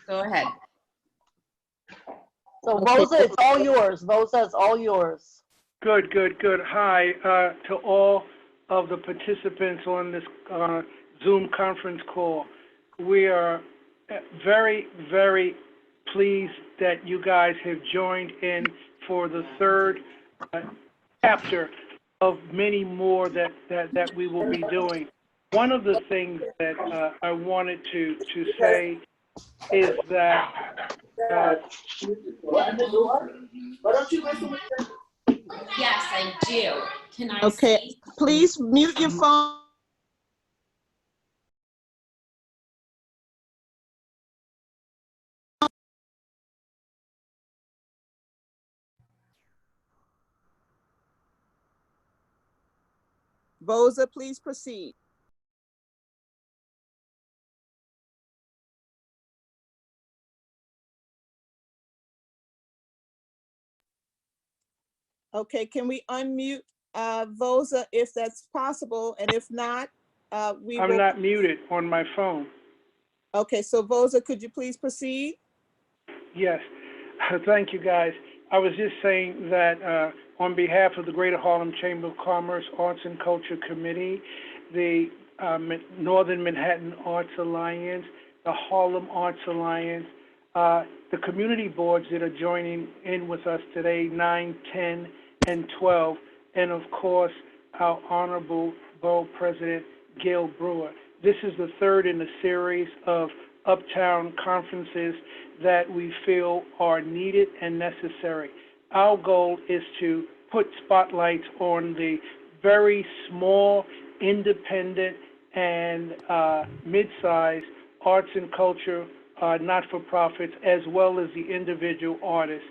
Go ahead. So Vosa, it's all yours. Vosa, it's all yours. Good. Hi to all of the participants on this Zoom conference call. We are very, very pleased that you guys have joined in for the third chapter of many more that we will be doing. One of the things that I wanted to say is that Yes, I do. Can I Okay, speak? please mute your phone. Vosa, please proceed. Okay, can we unmute Vosa if that's possible? And if not, we will. I'm not muted on my phone. Okay, so Vosa, could you please proceed? Yes, thank you guys. I was just saying that on behalf of the Greater Harlem Chamber of Commerce, Arts and Culture Committee, the Northern Manhattan Arts Alliance, the Harlem Arts Alliance, the community boards that are joining in with us today, 9, 10, and 12, and of course, our Honorable Borough President, Gale Brewer. This is the third in a series of Uptown conferences that we feel are needed and necessary. Our goal is to put spotlights on the very small, independent, and mid-sized arts and culture not-for-profits, as well as the individual artists.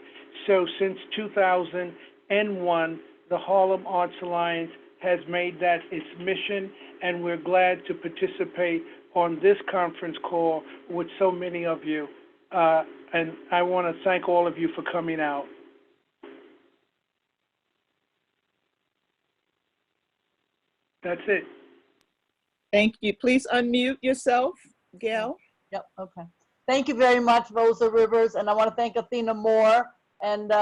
So since 2001, the Harlem Arts Alliance has made that its mission, and we're glad to participate on this conference call with so many of you. And I want to thank all of you for coming out. That's it. Thank you. Please unmute yourself, Gail. Yep, okay. Thank you very much, Rosa Rivers, and I want to thank Athena Moore and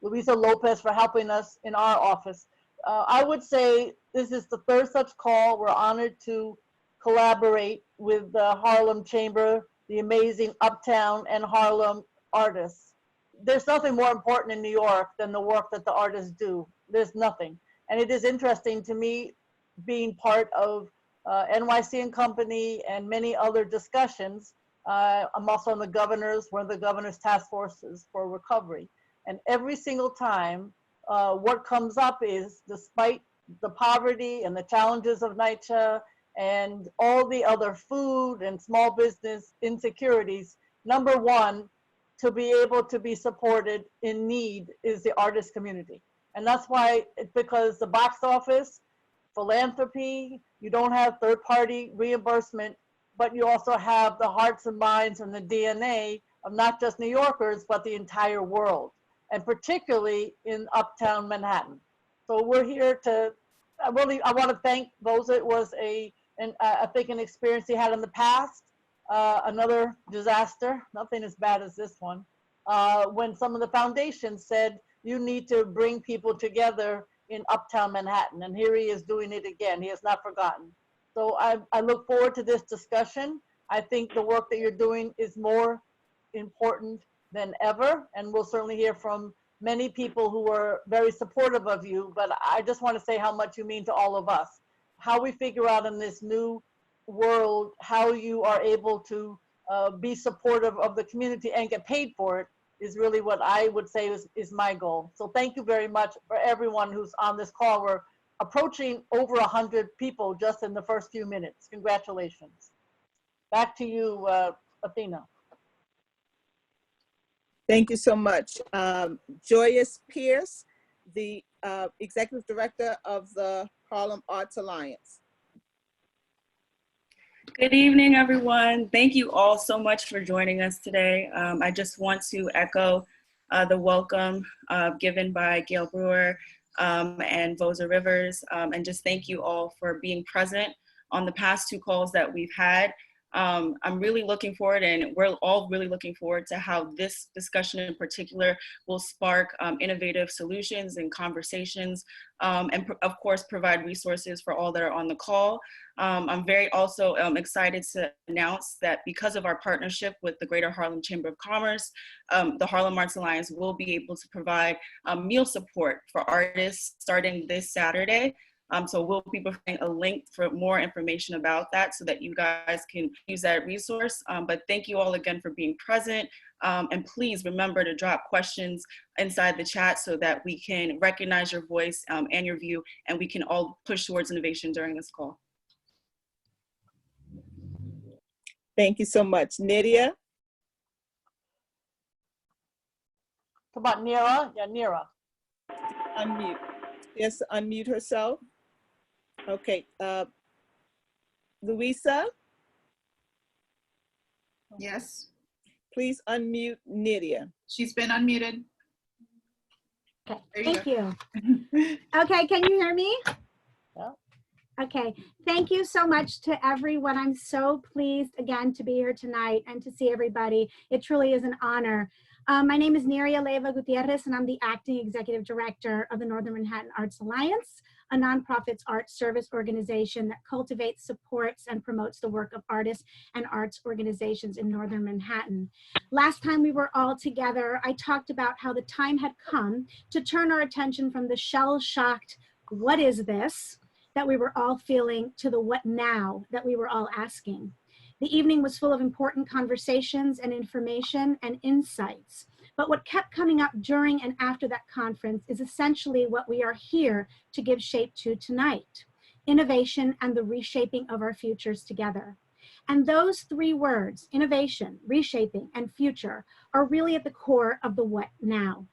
Luisa Lopez for helping us in our office. I would say this is the third such call. We're honored to collaborate with the Harlem Chamber, the amazing Uptown and Harlem artists. There's nothing more important in New York than the work that the artists do. There's nothing. And it is interesting to me being part of NYC and Company and many other discussions. I'm also on the governor's, one of the governor's task forces for recovery. And every single time, what comes up is, despite the poverty and the challenges of NYCHA and all the other food and small business insecurities, number one, to be able to be supported in need is the artist community. And that's why, because the box office, philanthropy, you don't have third-party reimbursement, but you also have the hearts and minds and the DNA of not just New Yorkers, but the entire world, and particularly in Uptown Manhattan. So we're here to, I want to thank those. It was I think an experience he had in the past, another disaster, nothing as bad as this one, when some of the foundations said, you need to bring people together in Uptown Manhattan. And here he is doing it again. He has not forgotten. So I look forward to this discussion. I think the work that you're doing is more important than ever. And we'll certainly hear from many people who are very supportive of you. But I just want to say how much you mean to all of us. How we figure out in this new world, how you are able to be supportive of the community and get paid for it is really what I would say is my goal. So thank you very much for everyone who's on this call. We're approaching over 100 people just in the first few minutes. Congratulations. Back to you, Athena. Thank you so much. Joyous Pierce, the Executive Director of the Harlem Arts Alliance. Good evening, everyone. Thank you all so much for joining us today. I just want to echo the welcome given by Gale Brewer and Vosa Rivers, and just thank you all for being present on the past two calls that we've had. I'm really looking forward, and we're all really looking forward to how this discussion in particular will spark innovative solutions and conversations, and of course provide resources for all that are on the call. I'm very also excited to announce that because of our partnership with the Greater Harlem Chamber of Commerce, the Harlem Arts Alliance will be able to provide meal support for artists starting this Saturday. So we'll be providing a link for more information about that so that you guys can use that resource. But thank you all again for being present. And please remember to drop questions inside the chat so that we can recognize your voice and your view, and we can all push towards innovation during this call. Thank you so much. Nydia? Come on, Nira. Yeah, Nira. Unmute. Yes, unmute herself. Okay, Louisa, Yes, please unmute Nydia. she's been unmuted. Okay, There you thank you. Okay, can you hear me? Yeah. Okay, thank you so much to everyone. I'm so pleased again to be here tonight and to see everybody. It truly is an honor. My name is Neria Leyva Gutierrez, and I'm the Acting Executive Director of the Northern Manhattan Arts Alliance, a nonprofit arts service organization that cultivates, supports, and promotes the work of artists and arts organizations in Northern Manhattan. Last time we were all together, I talked about how the time had come to turn our attention from the shell-shocked, what is this, that we were all feeling, to the what now that we were all asking. The evening was full of important conversations and information and insights. But what kept coming up during and after that conference is essentially what we are here to give shape to tonight: innovation and the reshaping of our futures together. And those three words, innovation, reshaping, and future, are really at the core of the what now.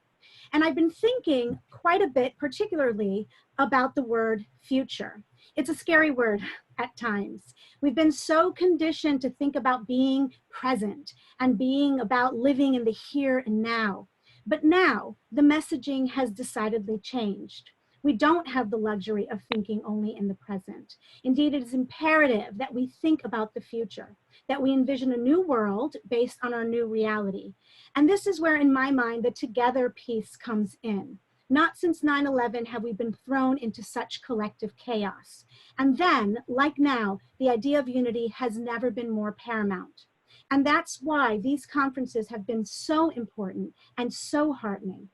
And I've been thinking quite a bit, particularly about the word future. It's a scary word at times. We've been so conditioned to think about being present and being about living in the here and now. But now the messaging has decidedly changed. We don't have the luxury of thinking only in the present. Indeed, it is imperative that we think about the future, that we envision a new world based on our new reality. And this is where, in my mind, the together piece comes in. Not since 9/11 have we been thrown into such collective chaos. And then, like now, the idea of unity has never been more paramount. And that's why these conferences have been so important and so heartening.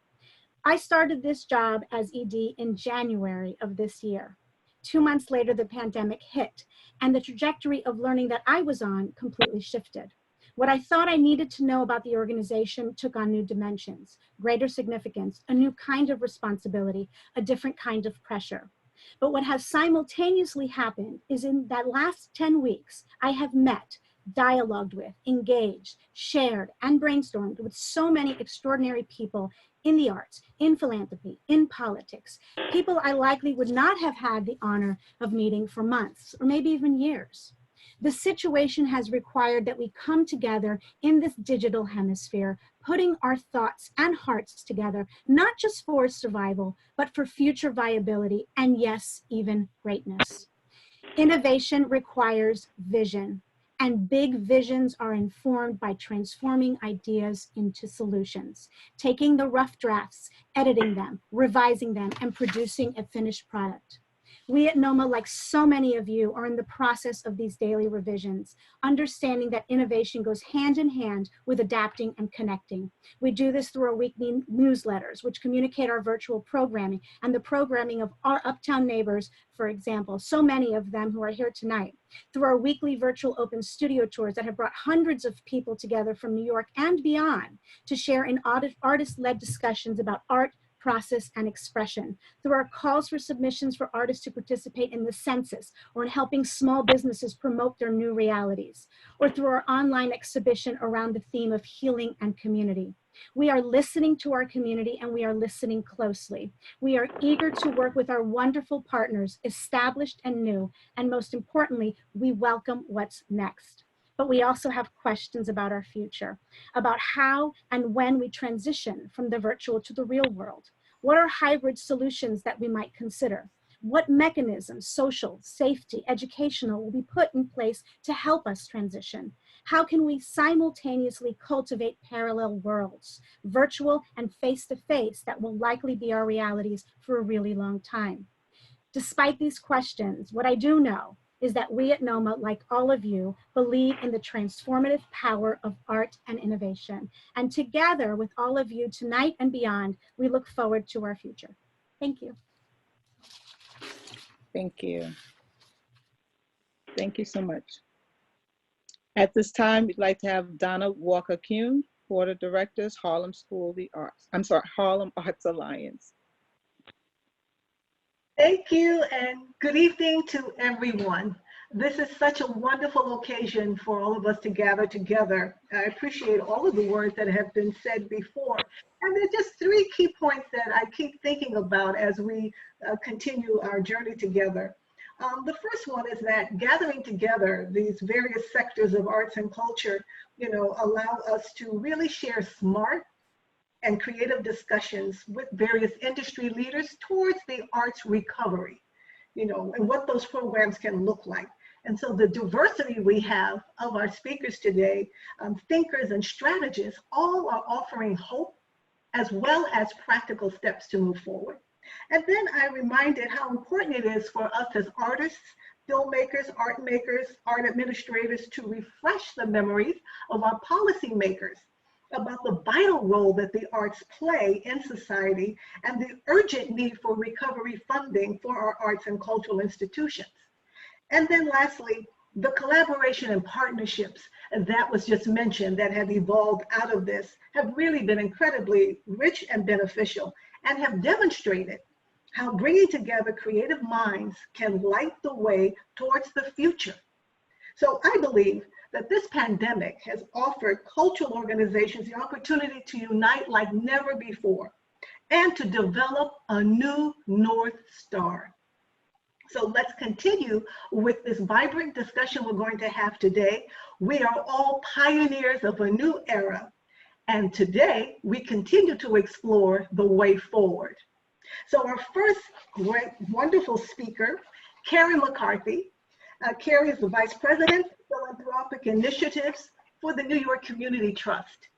I started this job as ED in January of this year. 2 months later, the pandemic hit, and the trajectory of learning that I was on completely shifted. What I thought I needed to know about the organization took on new dimensions, greater significance, a new kind of responsibility, a different kind of pressure. But what has simultaneously happened is in that last 10 weeks, I have met, dialogued with, engaged, shared, and brainstormed with so many extraordinary people in the arts, in philanthropy, in politics, people I likely would not have had the honor of meeting for months or maybe even years. The situation has required that we come together in this digital hemisphere, putting our thoughts and hearts together, not just for survival, but for future viability and, yes, even greatness. Innovation requires vision, and big visions are informed by transforming ideas into solutions, taking the rough drafts, editing them, revising them, and producing a finished product. We at NOMA, like so many of you, are in the process of these daily revisions, understanding that innovation goes hand in hand with adapting and connecting. We do this through our weekly newsletters, which communicate our virtual programming and the programming of our uptown neighbors, for example, so many of them who are here tonight, through our weekly virtual open studio tours that have brought hundreds of people together from New York and beyond to share in artist-led discussions about art, process, and expression, through our calls for submissions for artists to participate in the census or in helping small businesses promote their new realities, or through our online exhibition around the theme of healing and community. We are listening to our community, and we are listening closely. We are eager to work with our wonderful partners, established and new, and most importantly, we welcome what's next. But we also have questions about our future, about how and when we transition from the virtual to the real world. What are hybrid solutions that we might consider? What mechanisms, social, safety, educational, will be put in place to help us transition? How can we simultaneously cultivate parallel worlds, virtual and face-to-face, that will likely be our realities for a really long time? Despite these questions, what I do know is that we at NOMA, like all of you, believe in the transformative power of art and innovation. And together with all of you tonight and beyond, we look forward to our future. Thank you. Thank you. Thank you so much. At this time, we'd like to have Donna Walker-Kuhn, Board of Directors, Harlem Harlem Arts Alliance. Thank you and good evening to everyone. This is such a wonderful occasion for all of us to gather together. I appreciate all of the words that have been said before. And there are just three key points that I keep thinking about as we continue our journey together. The first one is that gathering together these various sectors of arts and culture, allow us to really share smart and creative discussions with various industry leaders towards the arts recovery, and what those programs can look like. And so the diversity we have of our speakers today, thinkers and strategists, all are offering hope as well as practical steps to move forward. And then I reminded how important it is for us as artists, filmmakers, art makers, art administrators to refresh the memories of our policymakers about the vital role that the arts play in society and the urgent need for recovery funding for our arts and cultural institutions. And then lastly, the collaboration and partnerships that was just mentioned that have evolved out of this have really been incredibly rich and beneficial and have demonstrated how bringing together creative minds can light the way towards the future. So I believe that this pandemic has offered cultural organizations the opportunity to unite like never before and to develop a new North Star. So let's continue with this vibrant discussion we're going to have today. We are all pioneers of a new era, and today we continue to explore the way forward. So our first great, wonderful speaker, Carrie McCarthy. Carrie is the Vice President of Philanthropic Initiatives for the New York Community Trust.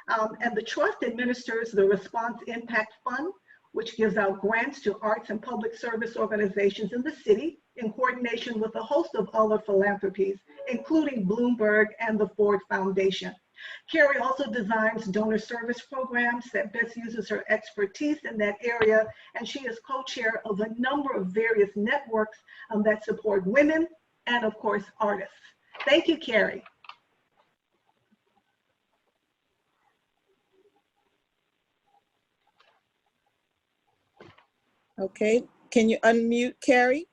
And the trust administers the Response Impact Fund, which gives out grants to arts and public service organizations in the city in coordination with a host of other philanthropies, including Bloomberg and the Ford Foundation. Carrie also designs donor service programs that best uses her expertise in that area, and she is co-chair of a number of various networks that support women and, of course, artists. Thank you, Carrie. Okay, can you unmute Carrie?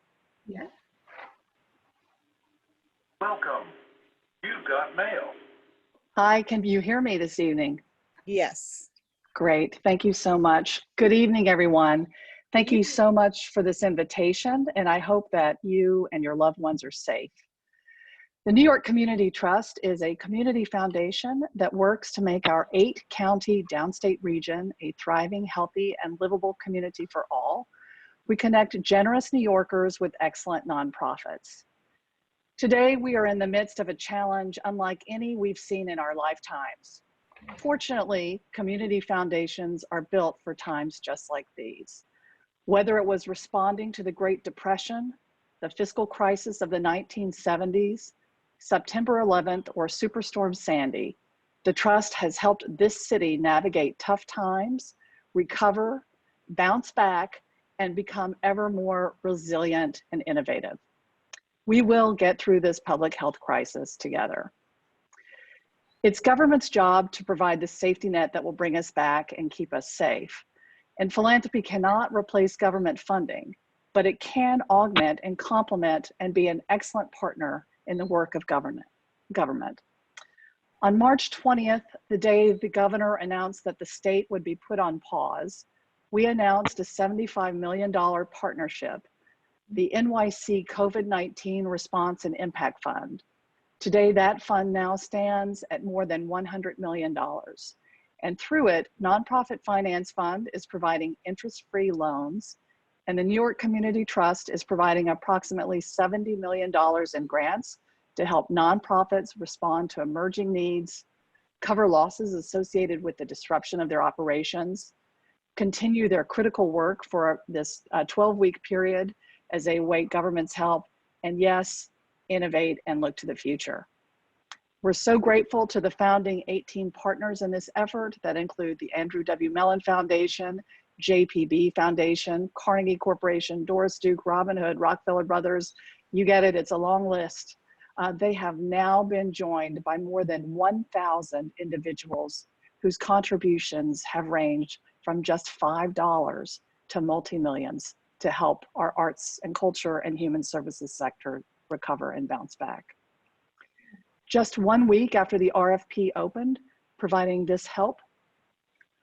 Yes. Welcome. You've got mail. Hi, can you hear me this evening? Yes. Great, thank you so much. Good evening, everyone. Thank you so much for this invitation, and I hope that you and your loved ones are safe. The New York Community Trust is a community foundation that works to make our 8-county downstate region a thriving, healthy, and livable community for all. We connect generous New Yorkers with excellent nonprofits. Today, we are in the midst of a challenge unlike any we've seen in our lifetimes. Fortunately, community foundations are built for times just like these. Whether it was responding to the Great Depression, the fiscal crisis of the 1970s, September 11th, or Superstorm Sandy, the Trust has helped this city navigate tough times, recover, bounce back, and become ever more resilient and innovative. We will get through this public health crisis together. It's government's job to provide the safety net that will bring us back and keep us safe. And philanthropy cannot replace government funding, but it can augment and complement and be an excellent partner in the work of government. On March 20th, the day the governor announced that the state would be put on pause, we announced a $75 million partnership, the NYC COVID-19 Response and Impact Fund. Today, that fund now stands at more than $100 million. And through it, Nonprofit Finance Fund is providing interest-free loans And the New York Community Trust is providing approximately $70 million in grants to help nonprofits respond to emerging needs, cover losses associated with the disruption of their operations, continue their critical work for this 12-week period as they await government's help, and yes, innovate and look to the future. We're so grateful to the founding 18 partners in this effort that include the Andrew W. Mellon Foundation, JPB Foundation, Carnegie Corporation, Doris Duke, Robin Hood, Rockefeller Brothers. You get it, it's a long list. They have now been joined by more than 1,000 individuals whose contributions have ranged from just $5 to multi-millions to help our arts and culture and human services sector recover and bounce back. Just 1 week after the RFP opened, providing this help,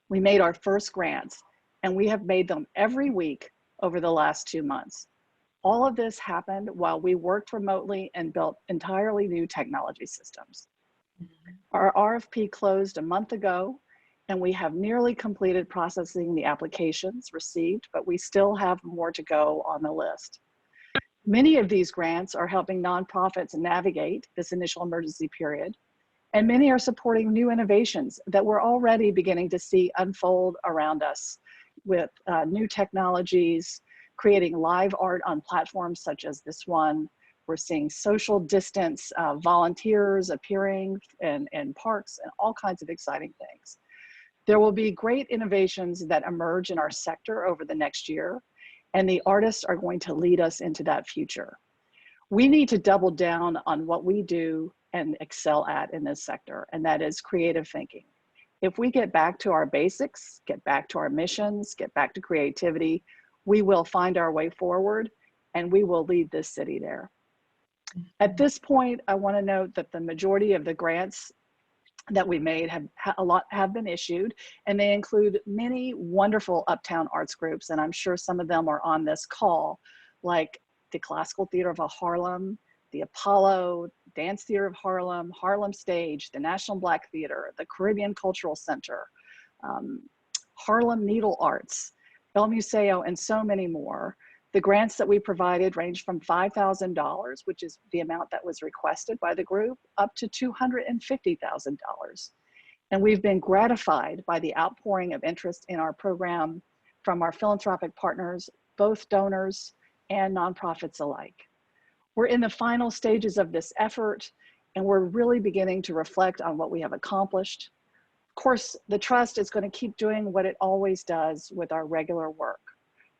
we made our first grants, and we have made them every week over the last 2 months. All of this happened while we worked remotely and built entirely new technology systems. Our RFP closed a month ago, and we have nearly completed processing the applications received, but we still have more to go on the list. Many of these grants are helping nonprofits navigate this initial emergency period, and many are supporting new innovations that we're already beginning to see unfold around us with new technologies, creating live art on platforms such as this one. We're seeing social distance volunteers appearing in parks and all kinds of exciting things. There will be great innovations that emerge in our sector over the next year, and the artists are going to lead us into that future. We need to double down on what we do and excel at in this sector, and that is creative thinking. If we get back to our basics, get back to our missions, get back to creativity, we will find our way forward and we will lead this city there. At this point, I want to note that the majority of the grants that we made have been issued, and they include many wonderful uptown arts groups, and I'm sure some of them are on this call, like the Classical Theater of Harlem, the Apollo, Dance Theater of Harlem, Harlem Stage, the National Black Theater, the Caribbean Cultural Center, Harlem Needle Arts, El Museo, and so many more. The grants that we provided range from $5,000, which is the amount that was requested by the group, up to $250,000. And we've been gratified by the outpouring of interest in our program from our philanthropic partners, both donors and nonprofits alike. We're in the final stages of this effort, and we're really beginning to reflect on what we have accomplished. Of course, the Trust is going to keep doing what it always does with our regular work.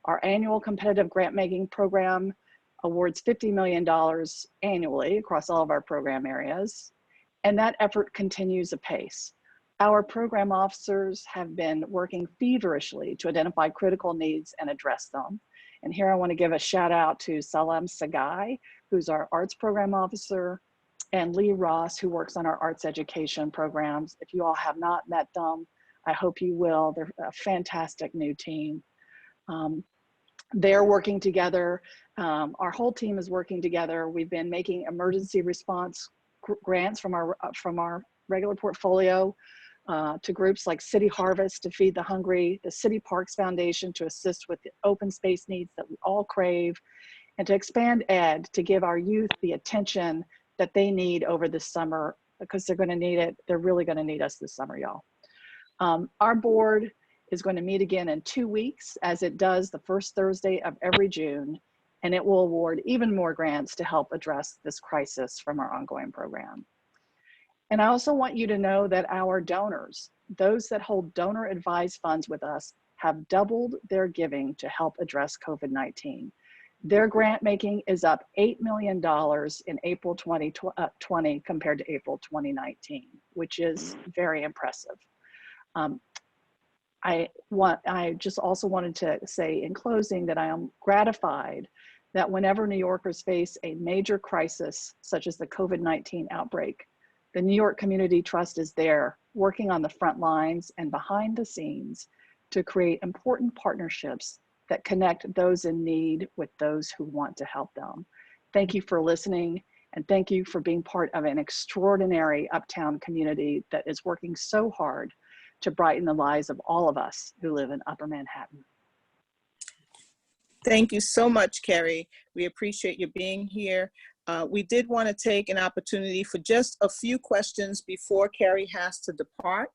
Our annual competitive grant-making program awards $50 million annually across all of our program areas, and that effort continues apace. Our program officers have been working feverishly to identify critical needs and address them. And here I want to give a shout out to Salem Sagai, who's our arts program officer, and Lee Ross, who works on our arts education programs. If you all have not met them, I hope you will. They're a fantastic new team. They're working together. Our whole team is working together. We've been making emergency response grants from our regular portfolio to groups like City Harvest to feed the hungry, the City Parks Foundation to assist with the open space needs that we all crave, and to expand ed to give our youth the attention that they need over the summer, because they're going to need it. They're really going to need us this summer, y'all. Our board is going to meet again in 2 weeks, as it does the first Thursday of every June, and it will award even more grants to help address this crisis from our ongoing program. And I also want you to know that our donors, those that hold donor advised funds with us, have doubled their giving to help address COVID-19. Their grant making is up $8 million in April 2020 compared to April 2019, which is very impressive. I just also wanted to say in closing that I am gratified that whenever New Yorkers face a major crisis, such as the COVID-19 outbreak, the New York Community Trust is there working on the front lines and behind the scenes to create important partnerships that connect those in need with those who want to help them. Thank you for listening, and thank you for being part of an extraordinary uptown community that is working so hard to brighten the lives of all of us who live in Upper Manhattan. Thank you so much, Carrie. We appreciate you being here. We did want to take an opportunity for just a few questions before Carrie has to depart.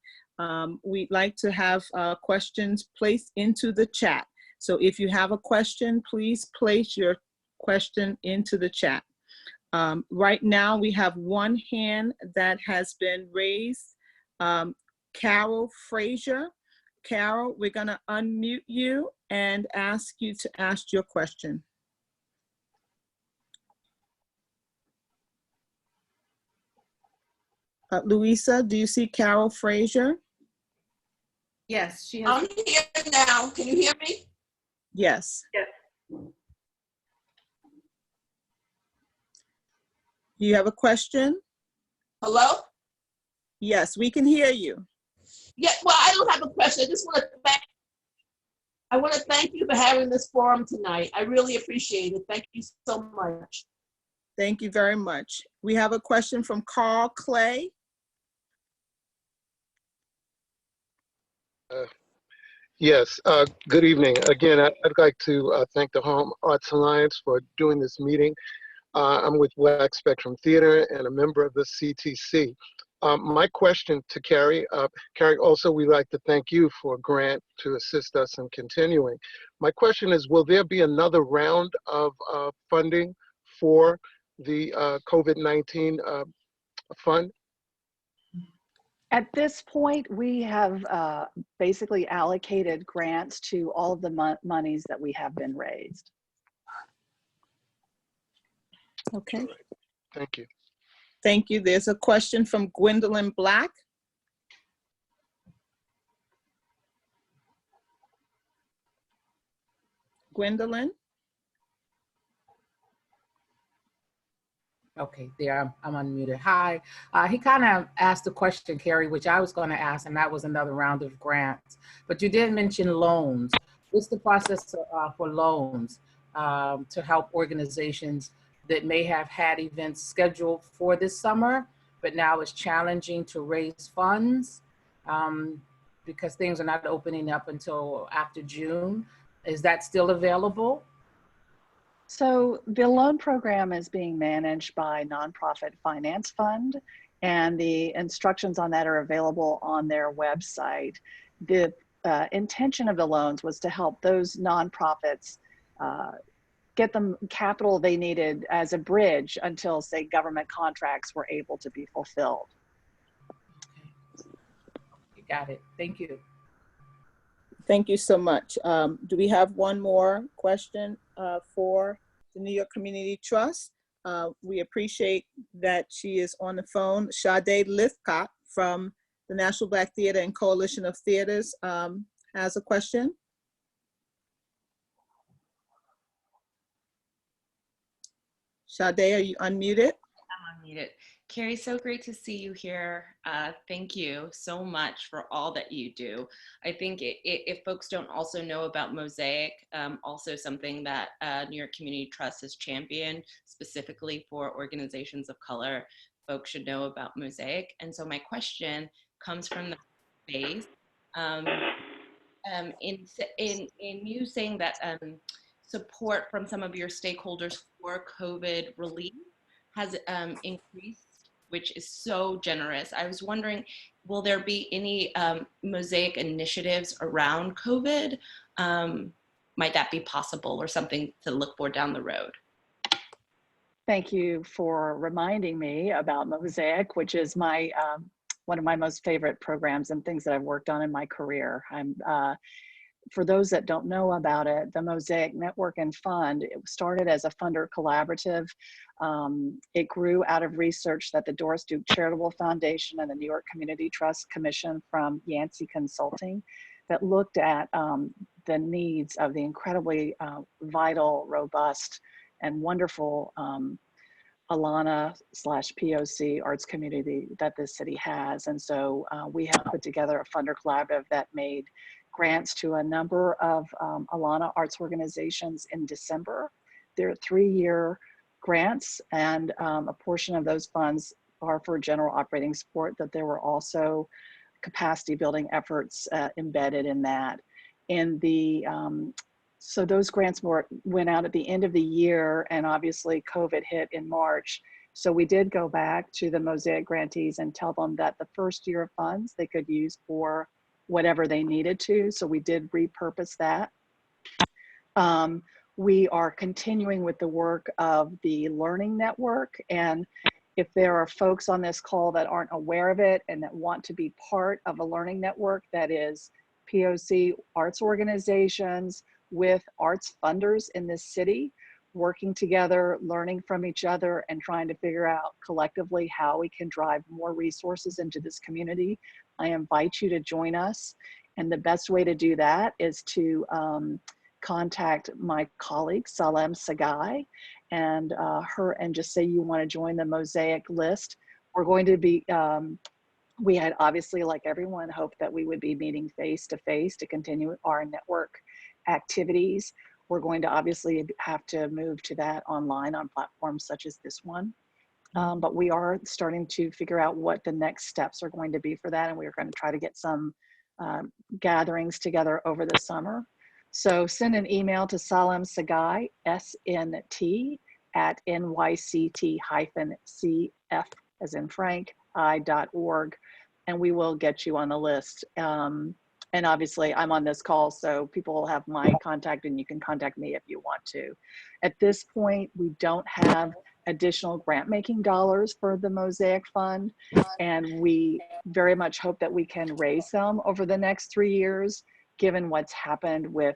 We'd like to have questions placed into the chat. So if you have a question, please place your question into the chat. Right now, we have one hand that has been raised. Carol Frazier. Carol, we're going to unmute you and ask you to ask your question. Louisa, do you see Carol Frazier? Yes, she has. I'm here now. Can you hear me? Yes. Yes. Do you have a question? Hello? Yes, we can hear you. Yeah, well, I don't have a question. I want to thank you for having this forum tonight. I really appreciate it. Thank you so much. Thank you very much. We have a question from Carl Clay. Yes, good evening. Again, I'd like to thank the Harlem Arts Alliance for doing this meeting. I'm with Black Spectrum Theater and a member of the CTC. My question to Carrie, Carrie, also we'd like to thank you for a grant to assist us in continuing. My question is, will there be another round of funding for the COVID-19 fund? At this point, we have basically allocated grants to all of the monies that we have been raised. Okay. Thank you. Thank you. There's a question from Gwendolyn Black. Gwendolyn? Okay, there, I'm unmuted. Hi, he kind of asked the question, Carrie, which I was going to ask, and that was another round of grants. But you did mention loans. What's the process for loans to help organizations that may have had events scheduled for this summer, but now it's challenging to raise funds because things are not opening up until after June? Is that still available? So the loan program is being managed by Nonprofit Finance Fund, and the instructions on that are available on their website. The intention of the loans was to help those nonprofits get them capital they needed as a bridge until, say, government contracts were able to be fulfilled. You got it. Thank you. Thank you so much. Do we have one more question for the New York Community Trust? We appreciate that she is on the phone. Sade Lithcott from the National Black Theater and Coalition of Theaters has a question. Sade, are you unmuted? I'm unmuted. Carrie, so great to see you here. Thank you so much for all that you do. I think if folks don't also know about Mosaic, also something that New York Community Trust has championed specifically for organizations of color, folks should know about Mosaic. And so my question comes from the space. In you saying that support from some of your stakeholders for COVID relief has increased, which is so generous. I was wondering, will there be any Mosaic initiatives around COVID? Might that be possible or something to look for down the road? Thank you for reminding me about Mosaic, which is my one of my most favorite programs and things that I've worked on in my career. For those that don't know about it, the Mosaic Network and Fund, it started as a funder collaborative. It grew out of research that the Doris Duke Charitable Foundation and the New York Community Trust commissioned from Yancey Consulting that looked at the needs of the incredibly vital, robust, and wonderful Alana/POC arts community that this city has. And so we have put together a funder collaborative that made grants to a number of Alana arts organizations in December. They're 3-year grants, and a portion of those funds are for general operating support, that there were also capacity building efforts embedded in that. In the So those grants went out at the end of the year, and obviously COVID hit in March. So we did go back to the Mosaic grantees and tell them that the first year of funds they could use for whatever they needed to. So we did repurpose that. We are continuing with the work of the Learning Network. And if there are folks on this call that aren't aware of it and that want to be part of a learning network that is POC arts organizations with arts funders in this city, working together, learning from each other, and trying to figure out collectively how we can drive more resources into this community, I invite you to join us. And the best way to do that is to contact my colleague, Salem Sagai, and just say you want to join the Mosaic list. We're going to be, we had obviously, like everyone, hoped that we would be meeting face to face to continue our network activities. We're going to obviously have to move to that online on platforms such as this one. But we are starting to figure out what the next steps are going to be for that. And we are going to try to get some gatherings together over the summer. So send an email to Salem Sagai, SNT, at nyct-cf, as in Frank, I.org, and we will get you on the list. And obviously I'm on this call, so people will have my contact and you can contact me if you want to. At this point, we don't have additional grant making dollars for the Mosaic Fund, and we very much hope that we can raise them over the next 3 years, given what's happened with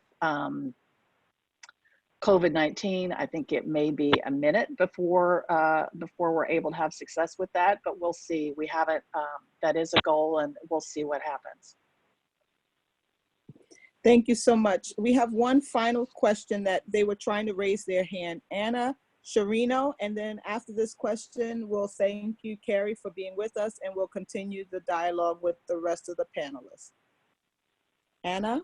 COVID-19. I think it may be a minute before we're able to have success with that, but we'll see. We haven't, that is a goal, and we'll see what happens. Thank you so much. We have one final question that they were trying to raise their hand. Anna Sharino, and then after this question, we'll thank you, Carrie, for being with us, and we'll continue the dialogue with the rest of the panelists. Anna?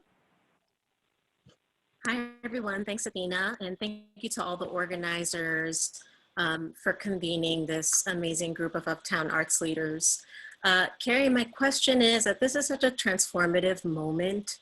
Hi, everyone. Thanks, Athena. And thank you to all the organizers for convening this amazing group of Uptown arts leaders. Carrie, my question is that this is such a transformative moment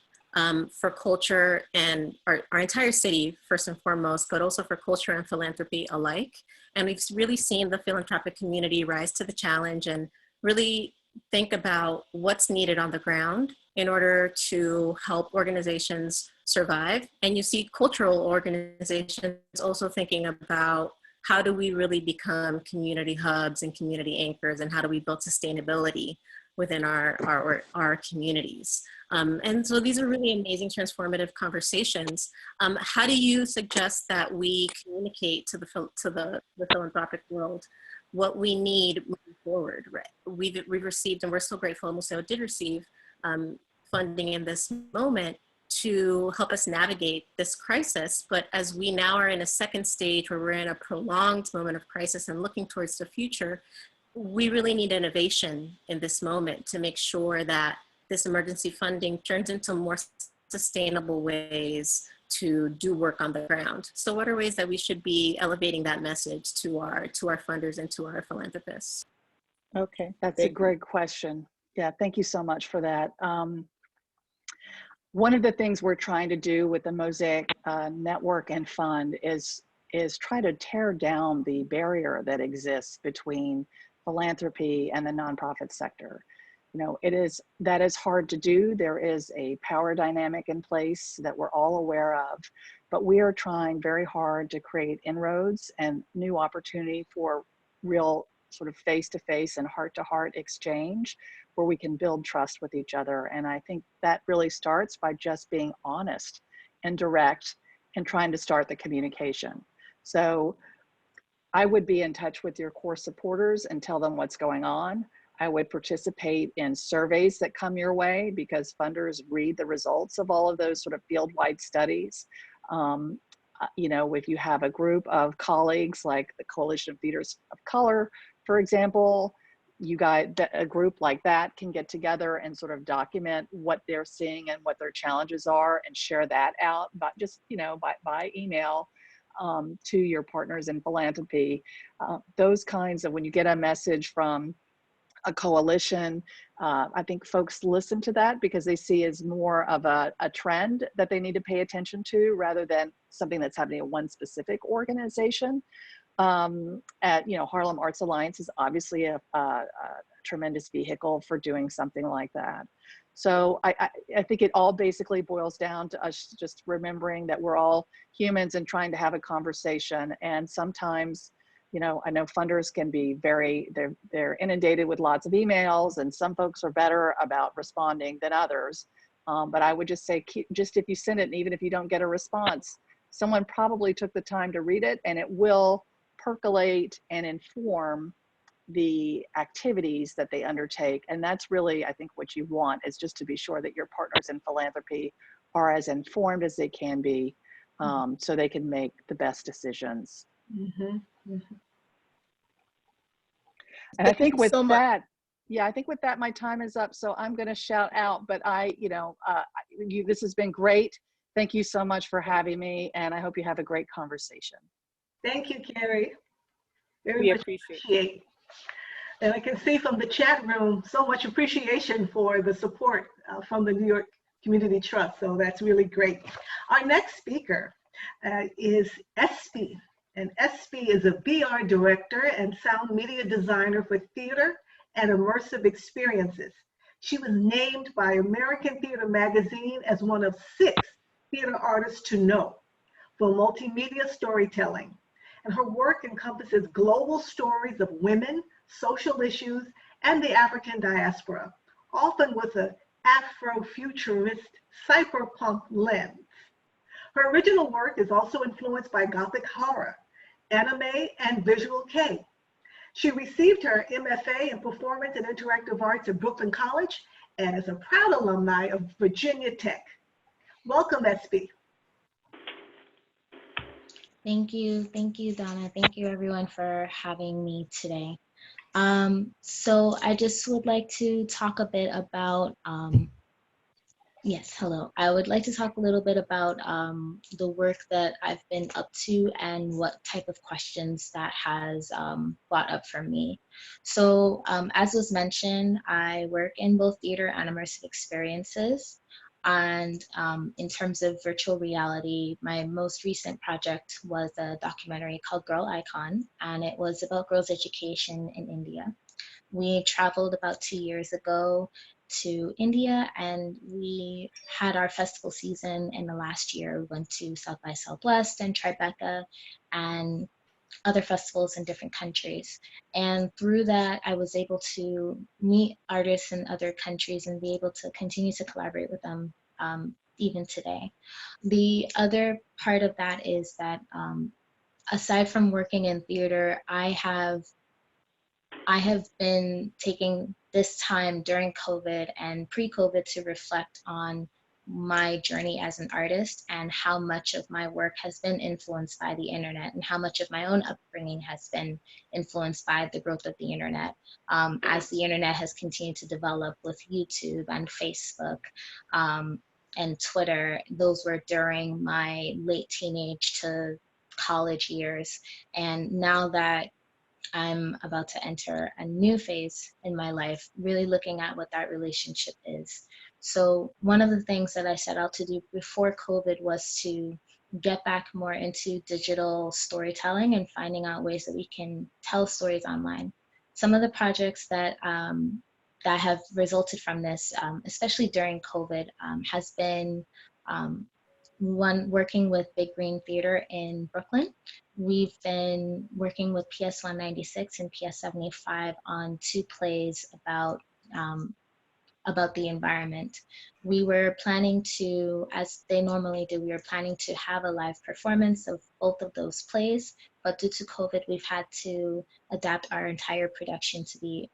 for culture and our entire city, first and foremost, but also for culture and philanthropy alike. And we've really seen the philanthropic community rise to the challenge and really think about what's needed on the ground in order to help organizations survive. And you see cultural organizations also thinking about how do we really become community hubs and community anchors, and how do we build sustainability within our communities. And so these are really amazing transformative conversations. How do you suggest that we communicate to the philanthropic world what we need moving forward? Right? We've received, and we're so grateful, Museo did receive funding in this moment to help us navigate this crisis. But as we now are in a second stage where we're in a prolonged moment of crisis and looking towards the future, we really need innovation in this moment to make sure that this emergency funding turns into more sustainable ways to do work on the ground. So what are ways that we should be elevating that message to our funders and to our philanthropists? Okay, that's a great question. Yeah, thank you so much for that. One of the things we're trying to do with the Mosaic Network and Fund is try to tear down the barrier that exists between philanthropy and the nonprofit sector. You know, that is hard to do. There is a power dynamic in place that we're all aware of, but we are trying very hard to create inroads and new opportunity for real sort of face-to-face and heart-to-heart exchange where we can build trust with each other. And I think that really starts by just being honest and direct and trying to start the communication. So I would be in touch with your core supporters and tell them what's going on. I would participate in surveys that come your way because funders read the results of all of those sort of field-wide studies. You know, if you have a group of colleagues like the Coalition of Theaters of Color, for example, you guys, a group like that can get together and sort of document what they're seeing and what their challenges are and share that out, but just, you know, by email to your partners in philanthropy. Those kinds of, when you get a message from a coalition. I think folks listen to that because they see as more of a trend that they need to pay attention to rather than something that's happening at one specific organization. Harlem Arts Alliance is obviously a tremendous vehicle for doing something like that. So I think it all basically boils down to us just remembering that we're all humans and trying to have a conversation. And sometimes, I know funders can be they're inundated with lots of emails, and some folks are better about responding than others. But I would just say, just if you send it, and even if you don't get a response, someone probably took the time to read it, and it will percolate and inform the activities that they undertake. And that's really, I think, what you want, is just to be sure that your partners in philanthropy are as informed as they can be, so they can make the best decisions. Mm-hmm. Mm-hmm. And I think with that, I think with that, my time is up. So I'm going to shout out, but this has been great. Thank you so much for having me. And I hope you have a great conversation. Thank you, Carrie. We appreciate. And I can see from the chat room so much appreciation for the support from the New York Community Trust. So that's really great. Our next speaker is Espy. And Espy is a BR director and sound media designer for theater and immersive experiences. She was named by American Theater Magazine as one of 6 theater artists to know for multimedia storytelling. And her work encompasses global stories of women, social issues, and the African diaspora, often with an Afrofuturist cyberpunk lens. Her original work is also influenced by Gothic horror, anime, and visual kei. She received her MFA in Performance and Interactive Arts at Brooklyn College and is a proud alumni of Virginia Tech. Welcome, Espy. Thank you, Donna. Thank you, everyone, for having me today. So I just would like to talk a bit about, hello. I would like to talk a little bit about the work that I've been up to and what type of questions that has brought up for me. So as was mentioned, I work in both theater and immersive experiences. And in terms of virtual reality, my most recent project was a documentary called Girl Icon, and it was about girls' education in India. We traveled about 2 years ago to India, and we had our festival season in the last year. We went to South by Southwest and Tribeca and other festivals in different countries. And through that, I was able to meet artists in other countries and be able to continue to collaborate with them even today. The other part of that is that aside from working in theater, I have been taking this time during COVID and pre-COVID to reflect on my journey as an artist and how much of my work has been influenced by the internet and how much of my own upbringing has been influenced by the growth of the internet. As the internet has continued to develop with YouTube and Facebook and Twitter, those were during my late teenage to college years. And now that I'm about to enter a new phase in my life, really looking at what that relationship is. So one of the things that I set out to do before COVID was to get back more into digital storytelling and finding out ways that we can tell stories online. Some of the projects that that have resulted from this, especially during COVID, has been one, working with Big Green Theater in Brooklyn. We've been working with PS 196 and PS 75 on 2 plays about the environment. We were planning to, as they normally do, we were planning to have a live performance of both of those plays, but due to COVID, we've had to adapt our entire production to be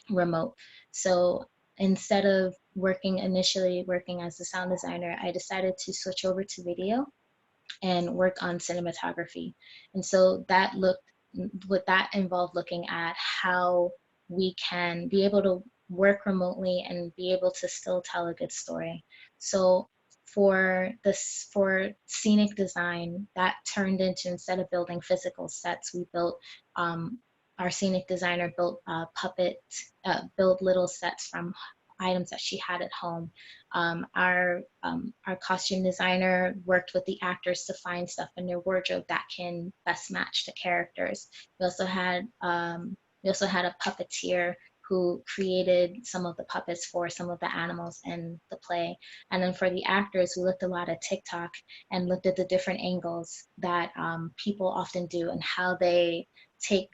remote. So instead of initially working as a sound designer, I decided to switch over to video and work on cinematography. And so that involved looking at how we can be able to work remotely and be able to still tell a good story. So for scenic design, that turned into, instead of building physical sets, we built our scenic designer built built little sets from items that she had at home. Our costume designer worked with the actors to find stuff in their wardrobe that can best match the characters. We also had a puppeteer who created some of the puppets for some of the animals in the play. And then for the actors, we looked a lot at TikTok and looked at the different angles that people often do and how they take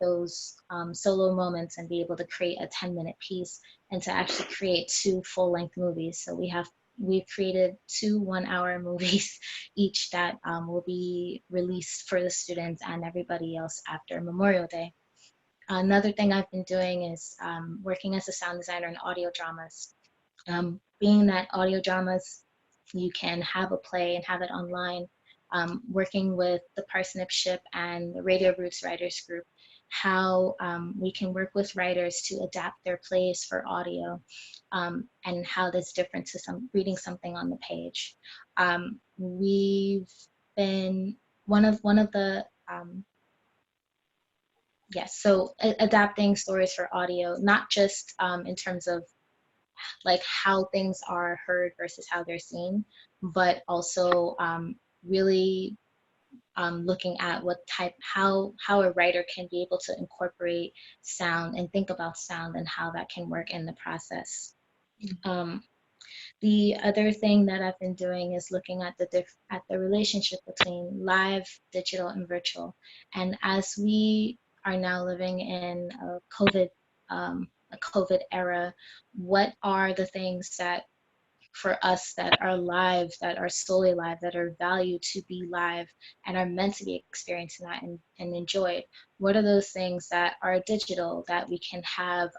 those solo moments and be able to create a 10-minute piece and to actually create 2 full-length movies. So we've created 2 one-hour movies each that will be released for the students and everybody else after Memorial Day. Another thing I've been doing is working as a sound designer in audio dramas. Being that audio dramas, you can have a play and have it online, working with the Parsnipship and the Radio Roots Writers Group, how we can work with writers to adapt their plays for audio, and how that's different to reading something on the page. We've been one of the yes, so adapting stories for audio, not just in terms of like how things are heard versus how they're seen, but also really looking at how a writer can be able to incorporate sound and think about sound and how that can work in the process. The other thing that I've been doing is looking at the relationship between live, digital, and virtual. And as we are now living in a COVID era, what are the things that for us that are live, that are solely live, that are valued to be live and are meant to be experienced and enjoyed? What are those things that are digital that we can have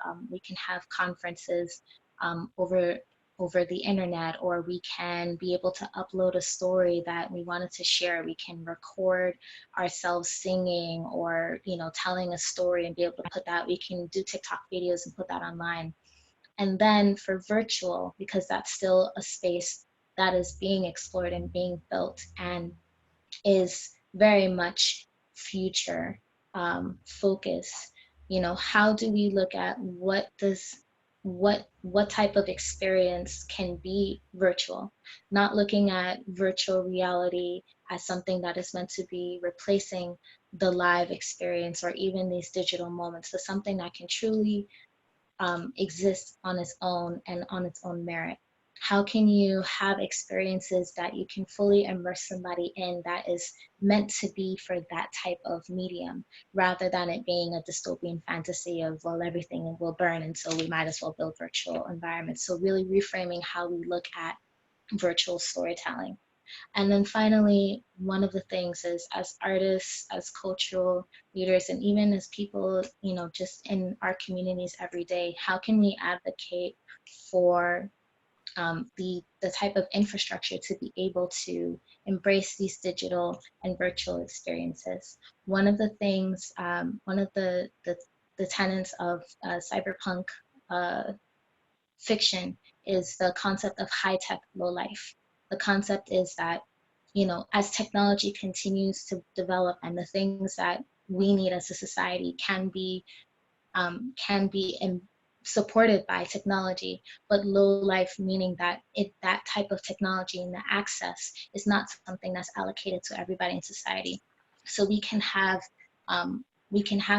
conferences over the internet, or we can be able to upload a story that we wanted to share. We can record ourselves singing or, telling a story and be able to put that. We can do TikTok videos and put that online. And then for virtual, because that's still a space that is being explored and being built and is very much future focus. How do we look at what type of experience can be virtual, not looking at virtual reality as something that is meant to be replacing the live experience or even these digital moments, but something that can truly exist on its own and on its own merit. How can you have experiences that you can fully immerse somebody in that is meant to be for that type of medium, rather than it being a dystopian fantasy of, well, everything will burn and so we might as well build virtual environments. So really reframing how we look at virtual storytelling. And then finally, one of the things is, as artists, as cultural leaders, and even as people, just in our communities every day, how can we advocate for the type of infrastructure to be able to embrace these digital and virtual experiences? One of the things, one of the tenets of cyberpunk fiction is the concept of high-tech, low-life. The concept is that, as technology continues to develop and the things that we need as a society can be supported by technology, but low life, meaning that that type of technology and the access is not something that's allocated to everybody in society. So we can have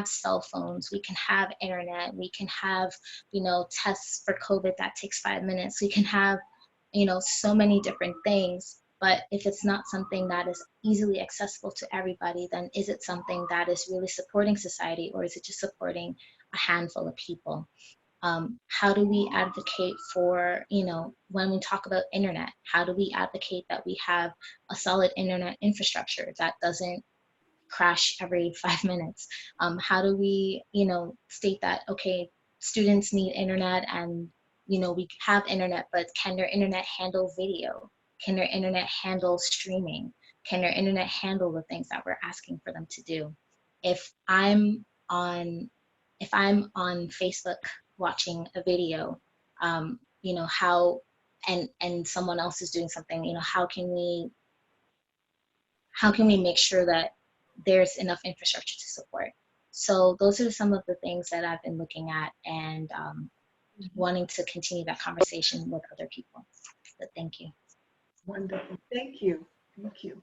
cell phones, we can have internet, we can have, tests for COVID that takes 5 minutes. We can have, so many different things. But if it's not something that is easily accessible to everybody, then is it something that is really supporting society, or is it just supporting a handful of people? How do we advocate for, when we talk about internet, how do we advocate that we have a solid internet infrastructure that doesn't crash every 5 minutes? How do we, state that, okay, students need internet and, we have internet, but can their internet handle video? Can their internet handle streaming? Can their internet handle the things that we're asking for them to do? If I'm on Facebook watching a video, how, and someone else is doing something, how can we make sure that there's enough infrastructure to support? So those are some of the things that I've been looking at and wanting to continue that conversation with other people. But thank you. Wonderful. Thank you. Thank you.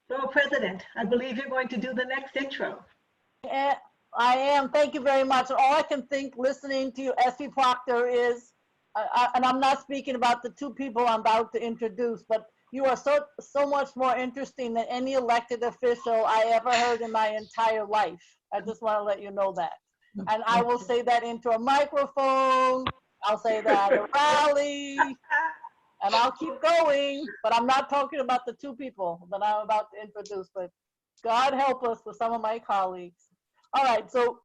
Borough President, I believe you're going to do the next intro. I am. Thank you very much. All I can think listening to you, S.P. Proctor, is, and I'm not speaking about the two people I'm about to introduce, but you are so much more interesting than any elected official I ever heard in my entire life. I just want to let you know that. And I will say that into a microphone. I'll say that at a rally. And I'll keep going, but I'm not talking about the two people that I'm about to introduce, but God help us with some of my colleagues. All right, so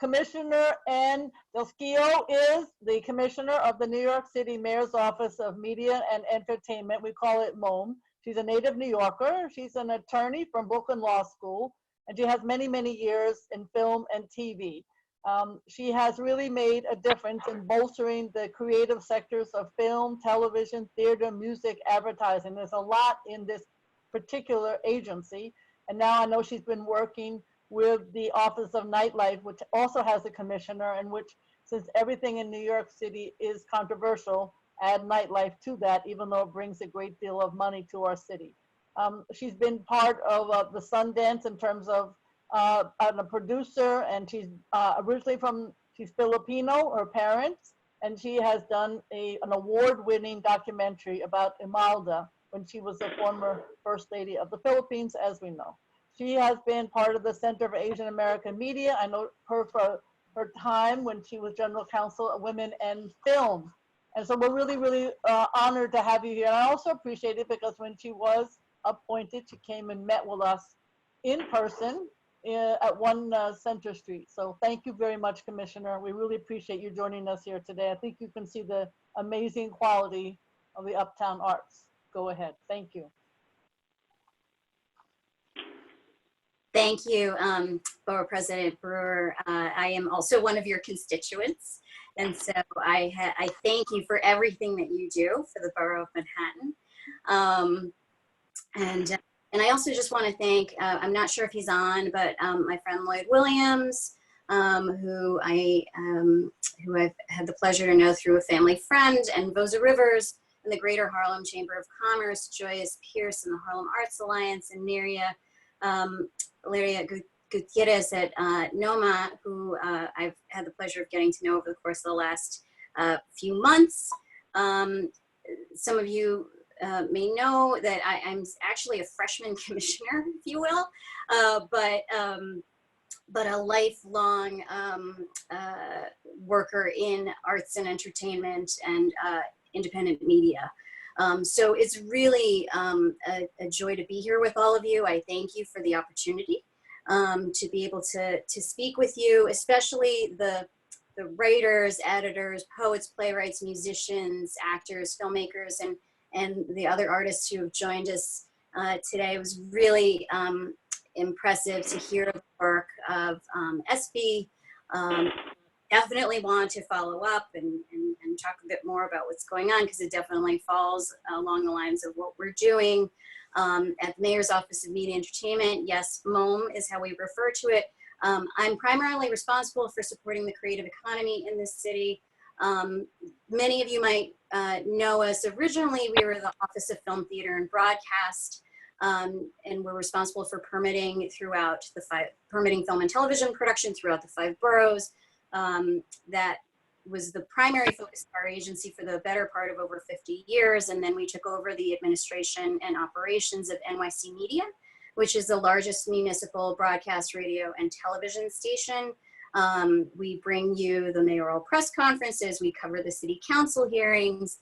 Commissioner Ann Delskio is the Commissioner of the New York City Mayor's Office of Media and Entertainment. We call it MOME. She's a native New Yorker. She's an attorney from Brooklyn Law School, and she has many, many years in film and TV. She has really made a difference in bolstering the creative sectors of film, television, theater, music, advertising. There's a lot in this particular agency. And now I know she's been working with the Office of Nightlife, which also has a commissioner, and which, since everything in New York City is controversial, add nightlife to that, even though it brings a great deal of money to our city. She's been part of the Sundance in terms of a producer, and she's originally she's Filipino, her parents, and she has done an award-winning documentary about Imelda when she was the former First Lady of the Philippines, as we know. She has been part of the Center for Asian American Media. I know her for her time when she was General Counsel of Women and Film. And so we're really, really honored to have you here. And I also appreciate it because when she was appointed, she came and met with us in person at 1 Center Street. So thank you very much, Commissioner. We really appreciate you joining us here today. I think you can see the amazing quality of the Uptown Arts. Go ahead. Thank you. Thank you, Borough President Brewer. I am also one of your constituents. And so I thank you for everything that you do for the Borough of Manhattan. And I also just want to thank, I'm not sure if he's on, but my friend Lloyd Williams, who I've had the pleasure to know through a family friend, and Rosa Rivers and the Greater Harlem Chamber of Commerce, Joyce Pierce and the Harlem Arts Alliance, and Neria Gutierrez at NOMA, who I've had the pleasure of getting to know over the course of the last few months. Some of you may know that I'm actually a freshman commissioner, if you will, but a lifelong worker in arts and entertainment and independent media. So it's really a joy to be here with all of you. I thank you for the opportunity to be able to speak with you, especially the writers, editors, poets, playwrights, musicians, actors, filmmakers, and the other artists who have joined us today. It was really impressive to hear the work of SB. Definitely want to follow up and talk a bit more about what's going on, because it definitely falls along the lines of what we're doing at the Mayor's Office of Media and Entertainment. Yes, MOME is how we refer to it. I'm primarily responsible for supporting the creative economy in this city. Many of you might know us. Originally, we were the Office of Film, Theater, and Broadcast, and we're responsible for permitting throughout permitting film and television production throughout the 5 boroughs. That was the primary focus of our agency for the better part of over 50 years. And then we took over the administration and operations of NYC Media, which is the largest municipal broadcast radio and television station. We bring you the mayoral press conferences. We cover the city council hearings.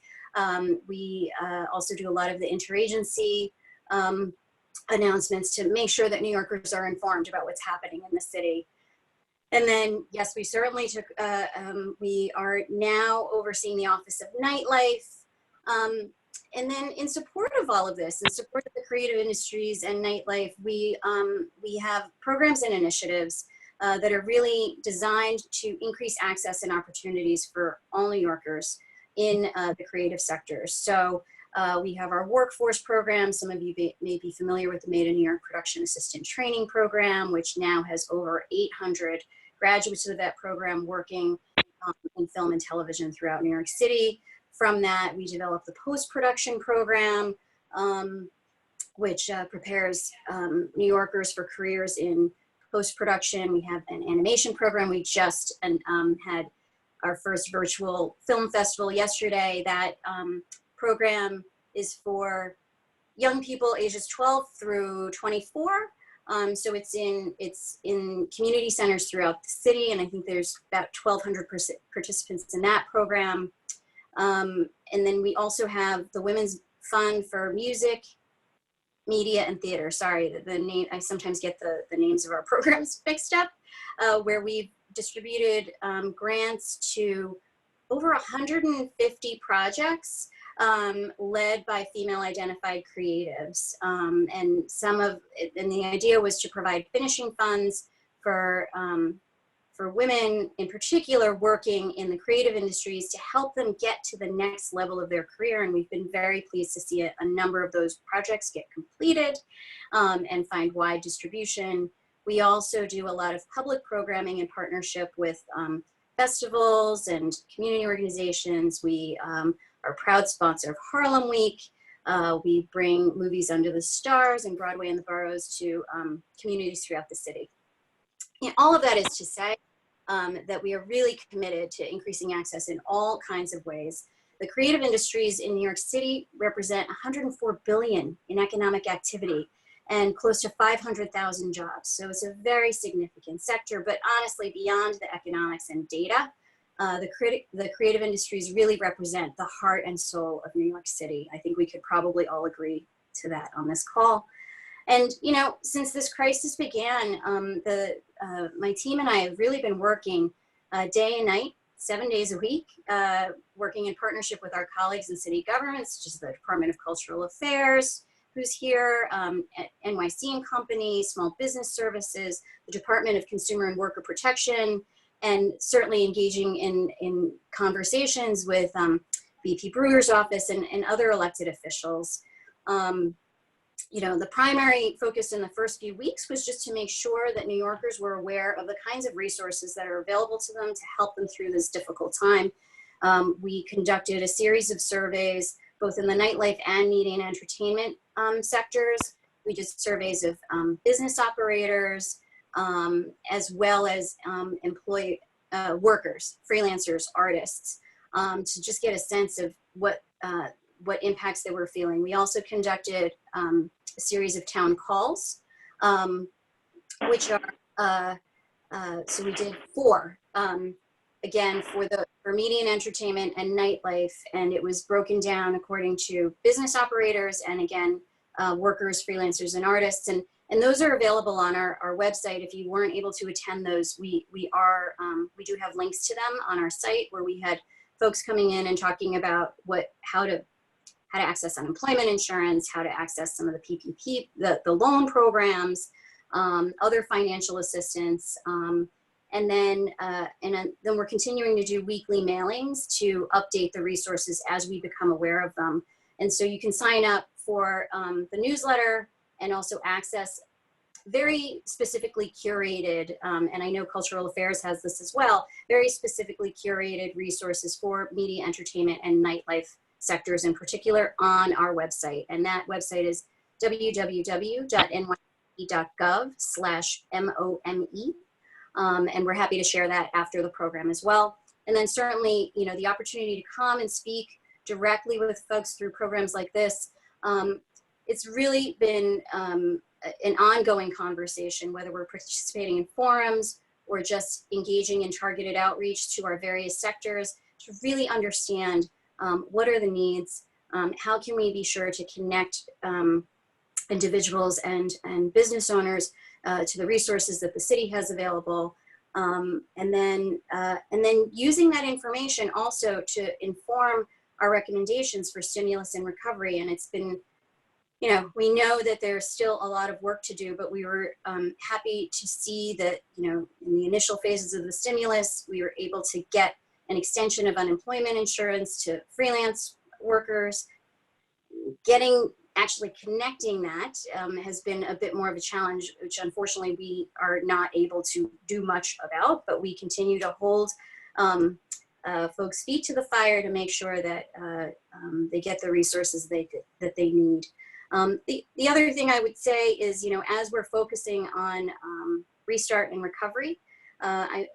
We also do a lot of the interagency announcements to make sure that New Yorkers are informed about what's happening in the city. And then, yes, we certainly took, we are now overseeing the Office of Nightlife. And then in support of all of this, in support of the creative industries and nightlife, we have programs and initiatives that are really designed to increase access and opportunities for all New Yorkers in the creative sectors. So We have our workforce program. Some of you may be familiar with the Made in New York Production Assistant Training Program, which now has over 800 graduates of that program working in film and television throughout New York City. From that, we developed the post-production program, which prepares New Yorkers for careers in post-production. We have an animation program. We just had our first virtual film festival yesterday. That program is for young people ages 12 through 24. So it's in community centers throughout the city, and I think there's about 1,200 participants in that program. And then we also have the Women's Fund for Music, Media, and Theater. Sorry, the name, I sometimes get the names of our programs mixed up, where we've distributed grants to over 150 projects led by female identified creatives. And the idea was to provide finishing funds for women in particular working in the creative industries to help them get to the next level of their career. And we've been very pleased to see a number of those projects get completed and find wide distribution. We also do a lot of public programming in partnership with festivals and community organizations. We are a proud sponsor of Harlem Week. We bring movies under the stars and Broadway and the boroughs to communities throughout the city. And all of that is to say that we are really committed to increasing access in all kinds of ways. The creative industries in New York City represent 104 billion in economic activity and close to 500,000 jobs. So it's a very significant sector, but honestly, beyond the economics and data, the creative industries really represent the heart and soul of New York City. I think we could probably all agree to that on this call. And, you know, since this crisis began, my team and I have really been working day and night, 7 days a week, working in partnership with our colleagues in city governments, such as the Department of Cultural Affairs, who's here, NYC and Company, Small Business Services, the Department of Consumer and Worker Protection, and certainly engaging in conversations with VP Brewer's office and other elected officials. You know, the primary focus in the first few weeks was just to make sure that New Yorkers were aware of the kinds of resources that are available to them to help them through this difficult time. We conducted a series of surveys, both in the nightlife and media and entertainment sectors. We did surveys of business operators, as well as workers, freelancers, artists, to just get a sense of what impacts they were feeling. We also conducted a series of town calls, which are, so we did 4, again, for media and entertainment and nightlife, and it was broken down according to business operators and again, workers, freelancers, and artists. And those are available on our website. If you weren't able to attend those, we do have links to them on our site, where we had folks coming in and talking about how to access unemployment insurance, how to access some of the PPP, the loan programs, other financial assistance. And then we're continuing to do weekly mailings to update the resources as we become aware of them. And so you can sign up for the newsletter and also access very specifically curated, and I know Cultural Affairs has this as well, very specifically curated resources for media, entertainment, and nightlife sectors in particular on our website. And that website is www.nyc.gov/MOME. And we're happy to share that after the program as well. And then certainly, you know, the opportunity to come and speak directly with folks through programs like this. It's really been an ongoing conversation, whether we're participating in forums or just engaging in targeted outreach to our various sectors to really understand what are the needs, how can we be sure to connect individuals and business owners to the resources that the city has available, and then using that information also to inform our recommendations for stimulus and recovery. And it's been, you know, we know that there's still a lot of work to do, but we were happy to see that, you know, in the initial phases of the stimulus, we were able to get an extension of unemployment insurance to freelance workers, actually connecting that has been a bit more of a challenge, which unfortunately we are not able to do much about, but we continue to hold folks' feet to the fire to make sure that they get the resources that they need. The other thing I would say is, as we're focusing on restart and recovery, I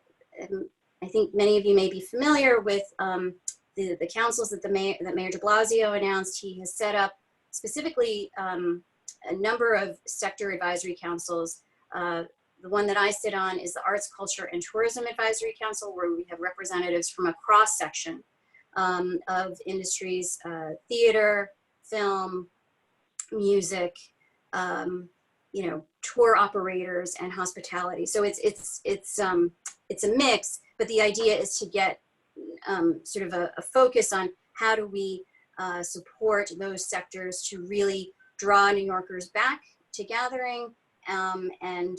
think many of you may be familiar with the councils that Mayor de Blasio announced. He has set up specifically a number of sector advisory councils. The one that I sit on is the Arts, Culture, and Tourism Advisory Council, where we have representatives from a cross-section of industries, theater, film, music, tour operators, and hospitality. So it's a mix, but the idea is to get sort of a focus on how do we support those sectors to really draw New Yorkers back to gathering and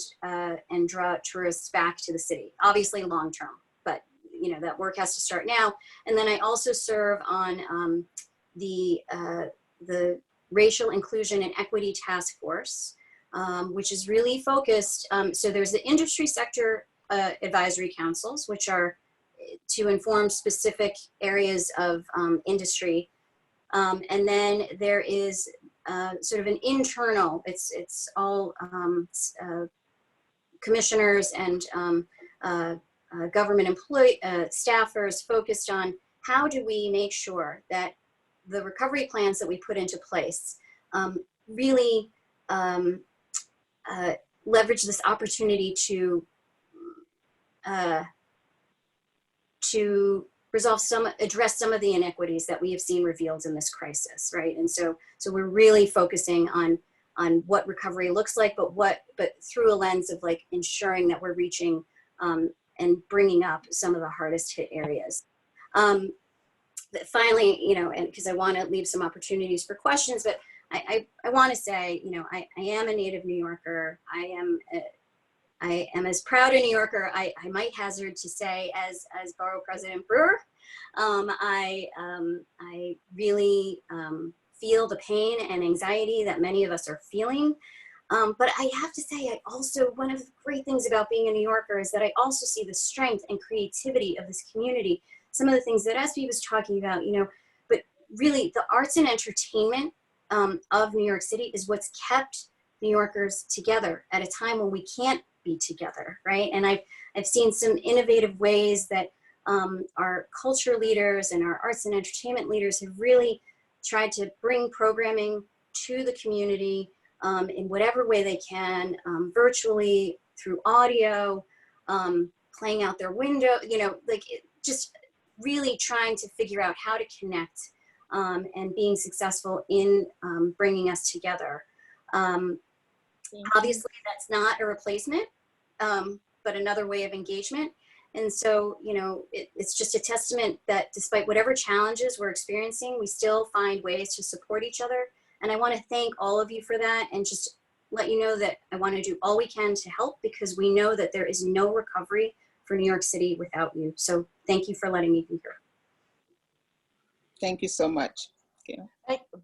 draw tourists back to the city. Obviously long term, but that work has to start now. And then I also serve on the Racial Inclusion and Equity Task Force, which is really focused. So there's the industry sector advisory councils, which are to inform specific areas of industry. And then there is sort of an internal, it's all commissioners and government employee staffers focused on how do we make sure that the recovery plans that we put into place really leverage this opportunity to address some of the inequities that we have seen revealed in this crisis, right? And so we're really focusing on what recovery looks like, but through a lens of like ensuring that we're reaching and bringing up some of the hardest hit areas. Finally, and because I want to leave some opportunities for questions, but I want to say, I am a native New Yorker. I am as proud a New Yorker, I might hazard to say, as Borough President Brewer. I really feel the pain and anxiety that many of us are feeling. But I have to say, one of the great things about being a New Yorker is that I also see the strength and creativity of this community. Some of the things that SB was talking about, but really the arts and entertainment of New York City is what's kept New Yorkers together at a time when we can't be together, right? And I've seen some innovative ways that our culture leaders and our arts and entertainment leaders have really tried to bring programming to the community in whatever way they can, virtually, through audio, playing out their window, just really trying to figure out how to connect and being successful in bringing us together. Obviously, that's not a replacement, but another way of engagement. And so, it's just a testament that despite whatever challenges we're experiencing, we still find ways to support each other. And I want to thank all of you for that, and just let you know that I want to do all we can to help, because we know that there is no recovery for New York City without you. So thank you for letting me be here. Thank you so much. Gale.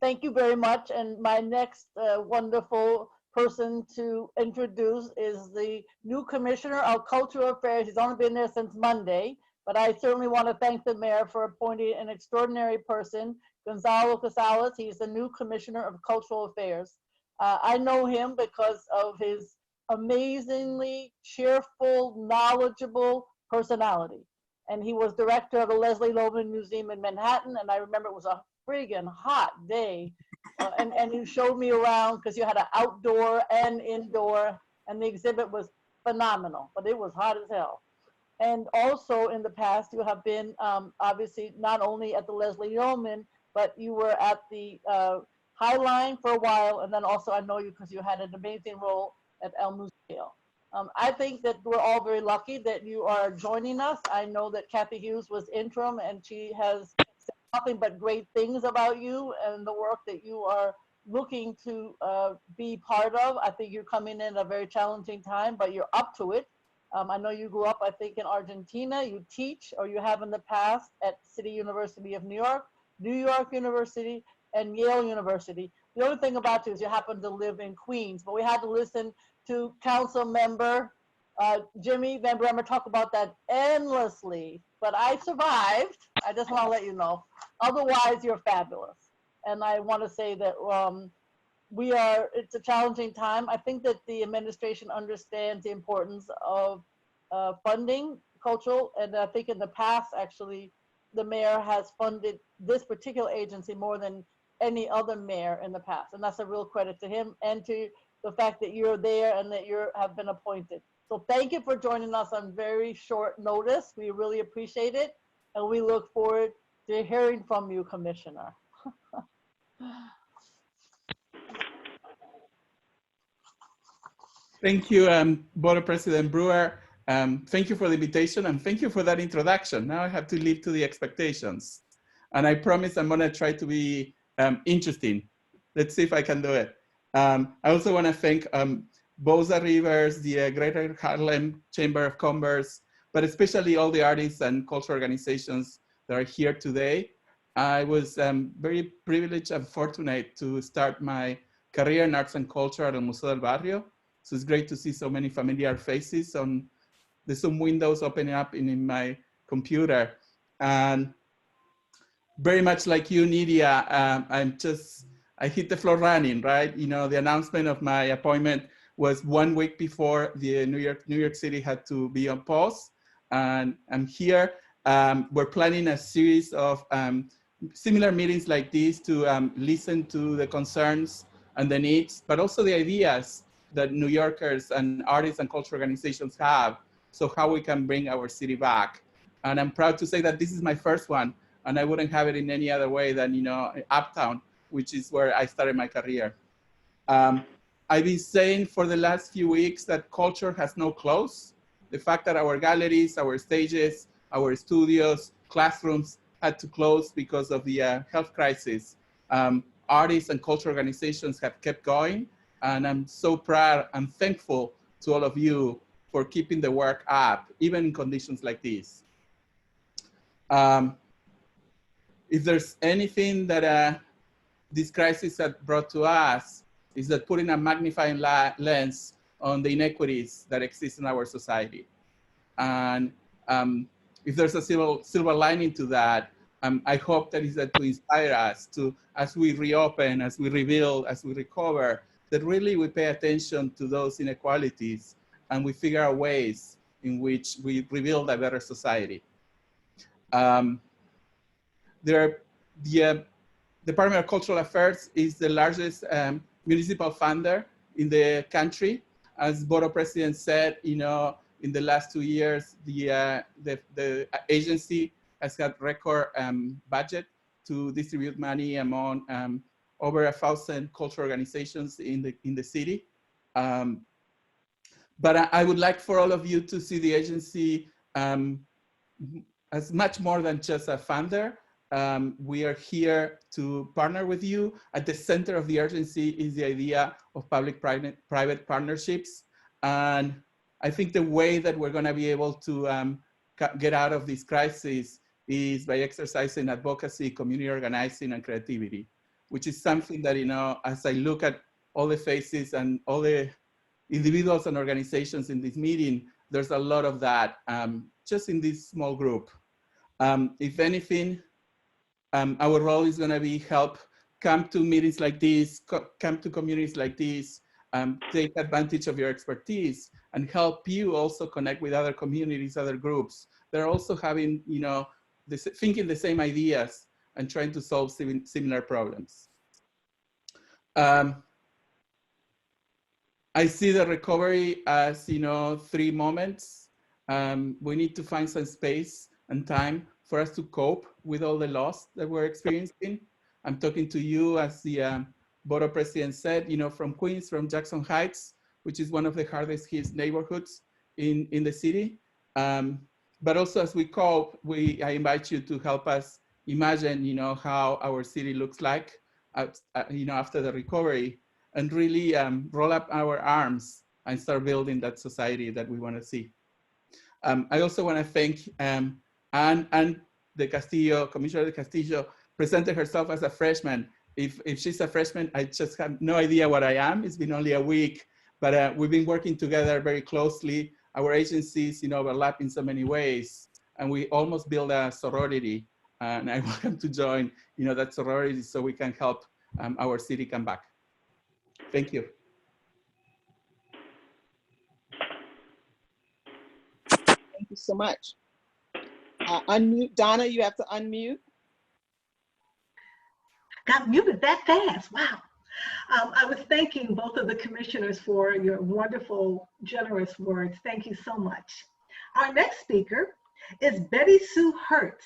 Thank you very much. And my next wonderful person to introduce is the new Commissioner of Cultural Affairs. He's only been there since Monday, but I certainly want to thank the mayor for appointing an extraordinary person, Gonzalo Casales. He's the new Commissioner of Cultural Affairs. I know him because of his amazingly cheerful, knowledgeable personality. And he was director of the Leslie Loman Museum in Manhattan, and I remember it was a friggin' hot day. And you showed me around because you had an outdoor and indoor, and the exhibit was phenomenal, but it was hot as hell. And also in the past, you have been obviously not only at the Leslie Yeoman, but you were at the High Line for a while, and then also I know you because you had an amazing role at El Museo. I think that we're all very lucky that you are joining us. I know that Kathy Hughes was interim, and she has said nothing but great things about you and the work that you are looking to be part of. I think you're coming in at a very challenging time, but you're up to it. I know you grew up, I think, in Argentina. You teach, or you have in the past, at City University of New York University, and Yale University. The only thing about you is you happen to live in Queens, but we had to listen to Council Member Jimmy Van Bremer talk about that endlessly, but I survived. I just want to let you know. Otherwise, you're fabulous. And I want to say that it's a challenging time. I think that the administration understands the importance of funding cultural, and I think in the past, actually, the mayor has funded this particular agency more than any other mayor in the past. And that's a real credit to him and to the fact that you're there and that you have been appointed. So thank you for joining us on very short notice. We really appreciate it. And we look forward to hearing from you, Commissioner. Thank you, Board President Brewer. Thank you for the invitation and thank you for that introduction. Now I have to live to the expectations. And I promise I'm gonna try to be interesting. Let's see if I can do it. I also wanna thank Boza Rivers, the Greater Harlem Chamber of Commerce, but especially all the artists and cultural organizations that are here today. I was very privileged and fortunate to start my career in arts and culture at el Museo del Barrio. So it's great to see so many familiar faces on the Zoom windows opening up in my computer. And very much like you, Nidia, I hit the floor running, right? You know, the announcement of my appointment was 1 week before the New York City had to be on pause. And I'm here. We're planning a series of similar meetings like this to listen to the concerns and the needs, but also the ideas that New Yorkers and artists and cultural organizations have, so how we can bring our city back. And I'm proud to say that this is my first one, and I wouldn't have it in any other way than, you know, Uptown, which is where I started my career. I've been saying for the last few weeks that culture has no close. The fact that our galleries, our stages, our studios, classrooms had to close because of the health crisis. Artists and cultural organizations have kept going, and I'm so proud and thankful to all of you for keeping the work up, even in conditions like this. If there's anything that this crisis has brought to us, is that putting a magnifying lens on the inequities that exist in our society. And if there's a silver lining to that, I hope that is that to inspire us to, as we reopen, as we rebuild, as we recover, that really we pay attention to those inequalities and we figure out ways in which we rebuild a better society. The Department of Cultural Affairs is the largest municipal funder in the country. As Borough President said, you know, in the last 2 years, the agency has had record budget to distribute money among over 1,000 cultural organizations in the city. But I would like for all of you to see the agency as much more than just a funder. We are here to partner with you. At the center of the agency is the idea of public-private partnerships. And I think the way that we're gonna be able to get out of this crisis is by exercising advocacy, community organizing, and creativity, which is something that, you know, as I look at all the faces and all the individuals and organizations in this meeting, there's a lot of that just in this small group. If anything, our role is gonna be help come to meetings like this, come to communities like this, take advantage of your expertise and help you also connect with other communities, other groups. They're also having, you know, thinking the same ideas and trying to solve similar problems. I see the recovery as, you know, 3 moments. We need to find some space and time for us to cope with all the loss that we're experiencing. I'm talking to you as the Borough President said, you know, from Queens, from Jackson Heights, which is one of the hardest hit neighborhoods in the city. But also as we cope, I invite you to help us imagine, you know, how our city looks like, you know, after the recovery, and really roll up our arms and start building that society that we want to see. I also want to thank Anne de Castillo. Commissioner de Castillo presented herself as a freshman, if she's a freshman, I just have no idea what I am. It's been only a week, but we've been working together very closely. Our agencies, overlap in so many ways, and we almost build a sorority. And I want them to join, that sorority so we can help our city come back. Thank you. Thank you so much. Unmute, Donna, you have to unmute. Got muted that fast, wow. I was thanking both of the commissioners for your wonderful, generous words. Thank you so much. Our next speaker is Betty Sue Hertz.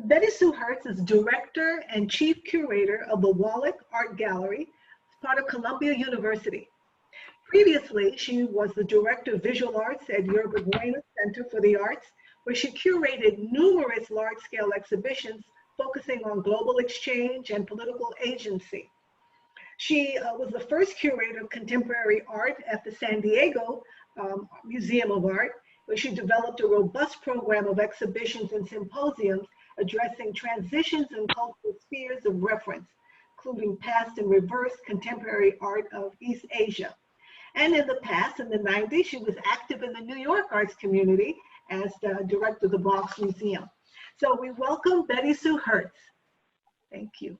Betty Sue Hertz is Director and Chief Curator of the Wallach Art Gallery, part of Columbia University. Previously, she was the Director of Visual Arts at Yerba Buena Center for the Arts, where she curated numerous large-scale exhibitions focusing on global exchange and political agency. She was the first curator of contemporary art at the San Diego Museum of Art, where she developed a robust program of exhibitions and symposiums addressing transitions in cultural spheres of reference, including past and reverse contemporary art of East Asia. And in the past, in the 90s, she was active in the New York arts community as the director of the Bronx Museum. So we welcome Betty Sue Hertz. Thank you.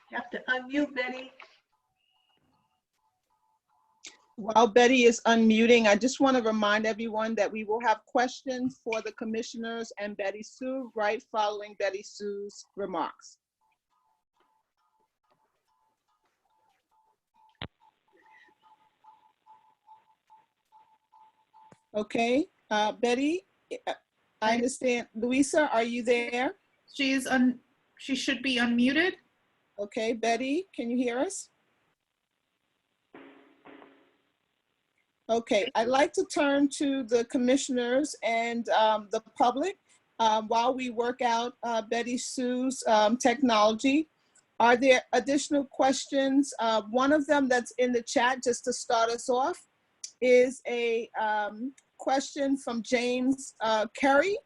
You have to unmute, Betty. While Betty is unmuting, I just want to remind everyone that we will have questions for the commissioners and Betty Sue right following Betty Sue's remarks. Okay, Betty, I understand. Louisa, are you there? She should be unmuted. Okay, Betty, can you hear us? Okay, I'd like to turn to the commissioners and the public while we work out Betty Sue's technology. Are there additional questions? One of them that's in the chat, just to start us off, is a question from James Kerry,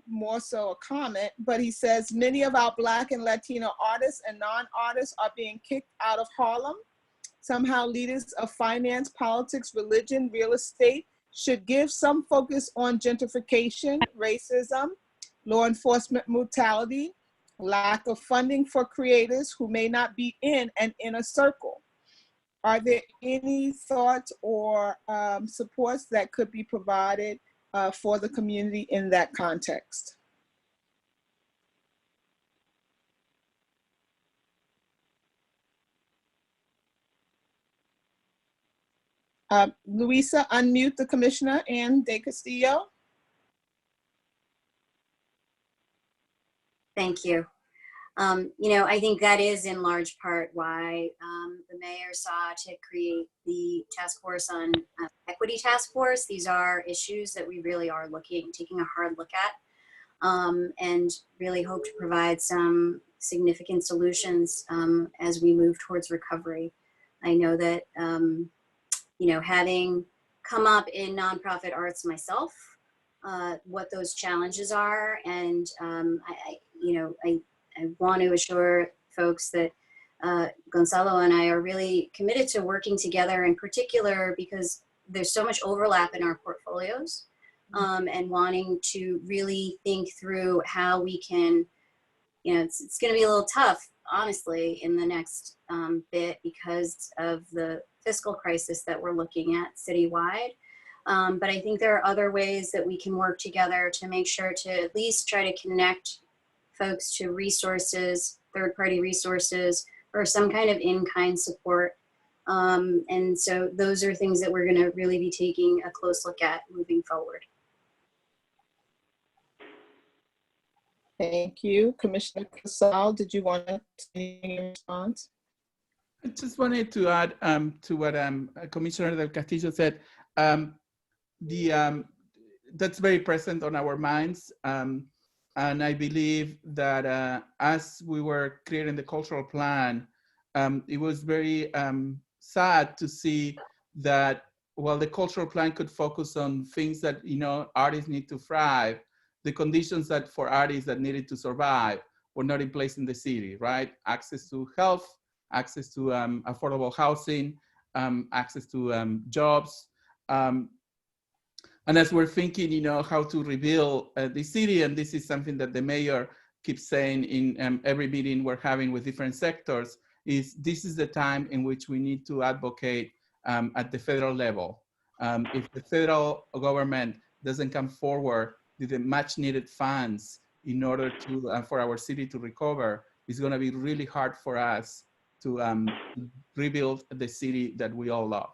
more so a comment, but he says, many of our Black and Latino artists and non-artists are being kicked out of Harlem. Somehow leaders of finance, politics, religion, real estate should give some focus on gentrification, racism, law enforcement brutality, lack of funding for creators who may not be in an inner circle. Are there any thoughts or supports that could be provided for the community in that context? Luisa, unmute the commissioner and De Castillo. Thank you. I think that is in large part why the mayor saw to create the task force on equity task force. These are issues that we really are taking a hard look at and really hope to provide some significant solutions as we move towards recovery. I know that, having come up in nonprofit arts myself, what those challenges are, and I want to assure folks that Gonzalo and I are really committed to working together, in particular because there's so much overlap in our portfolios, and wanting to really think through how we can, it's going to be a little tough, honestly, in the next bit because of the fiscal crisis that we're looking at citywide. But I think there are other ways that we can work together to make sure to at least try to connect folks to resources, third-party resources, or some kind of in-kind support. And so those are things that we're going to really be taking a close look at moving forward. Thank you. Commissioner Casal, did you want to say your response? I just wanted to add to what Commissioner Del Castillo said. That's very present on our minds. And I believe that as we were creating the cultural plan, it was very sad to see that while the cultural plan could focus on things that, you know, artists need to thrive, the conditions that for artists that needed to survive were not in place in the city, right? Access to health, access to affordable housing, access to jobs. And as we're thinking, you know, how to rebuild the city, and this is something that the mayor keeps saying in every meeting we're having with different sectors, is this is the time in which we need to advocate at the federal level. If the federal government doesn't come forward with the much needed funds in order to for our city to recover, it's going to be really hard for us to rebuild the city that we all love.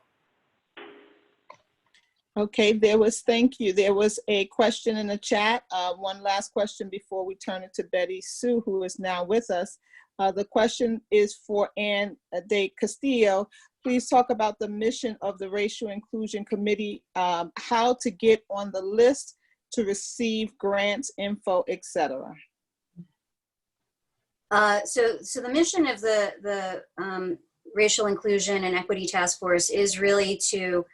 Okay, thank you. There was a question in the chat. One last question before we turn it to Betty Sue, who is now with us. The question is for Ann de Castillo. Please talk about the mission of the Racial Inclusion Committee, how to get on the list to receive grants, info, etc. So the mission of the Racial Inclusion and Equity Task Force is really to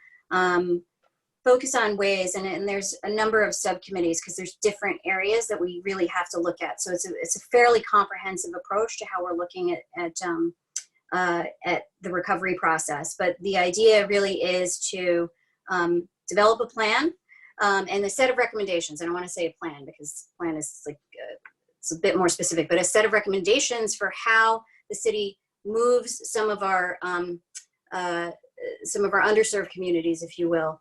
focus on ways, and there's a number of subcommittees because there's different areas that we really have to look at. So it's a fairly comprehensive approach to how we're looking at the recovery process. But the idea really is to develop a plan and a set of recommendations. I don't want to say a plan because plan is like it's a bit more specific, but a set of recommendations for how the city moves some of our underserved communities, if you will,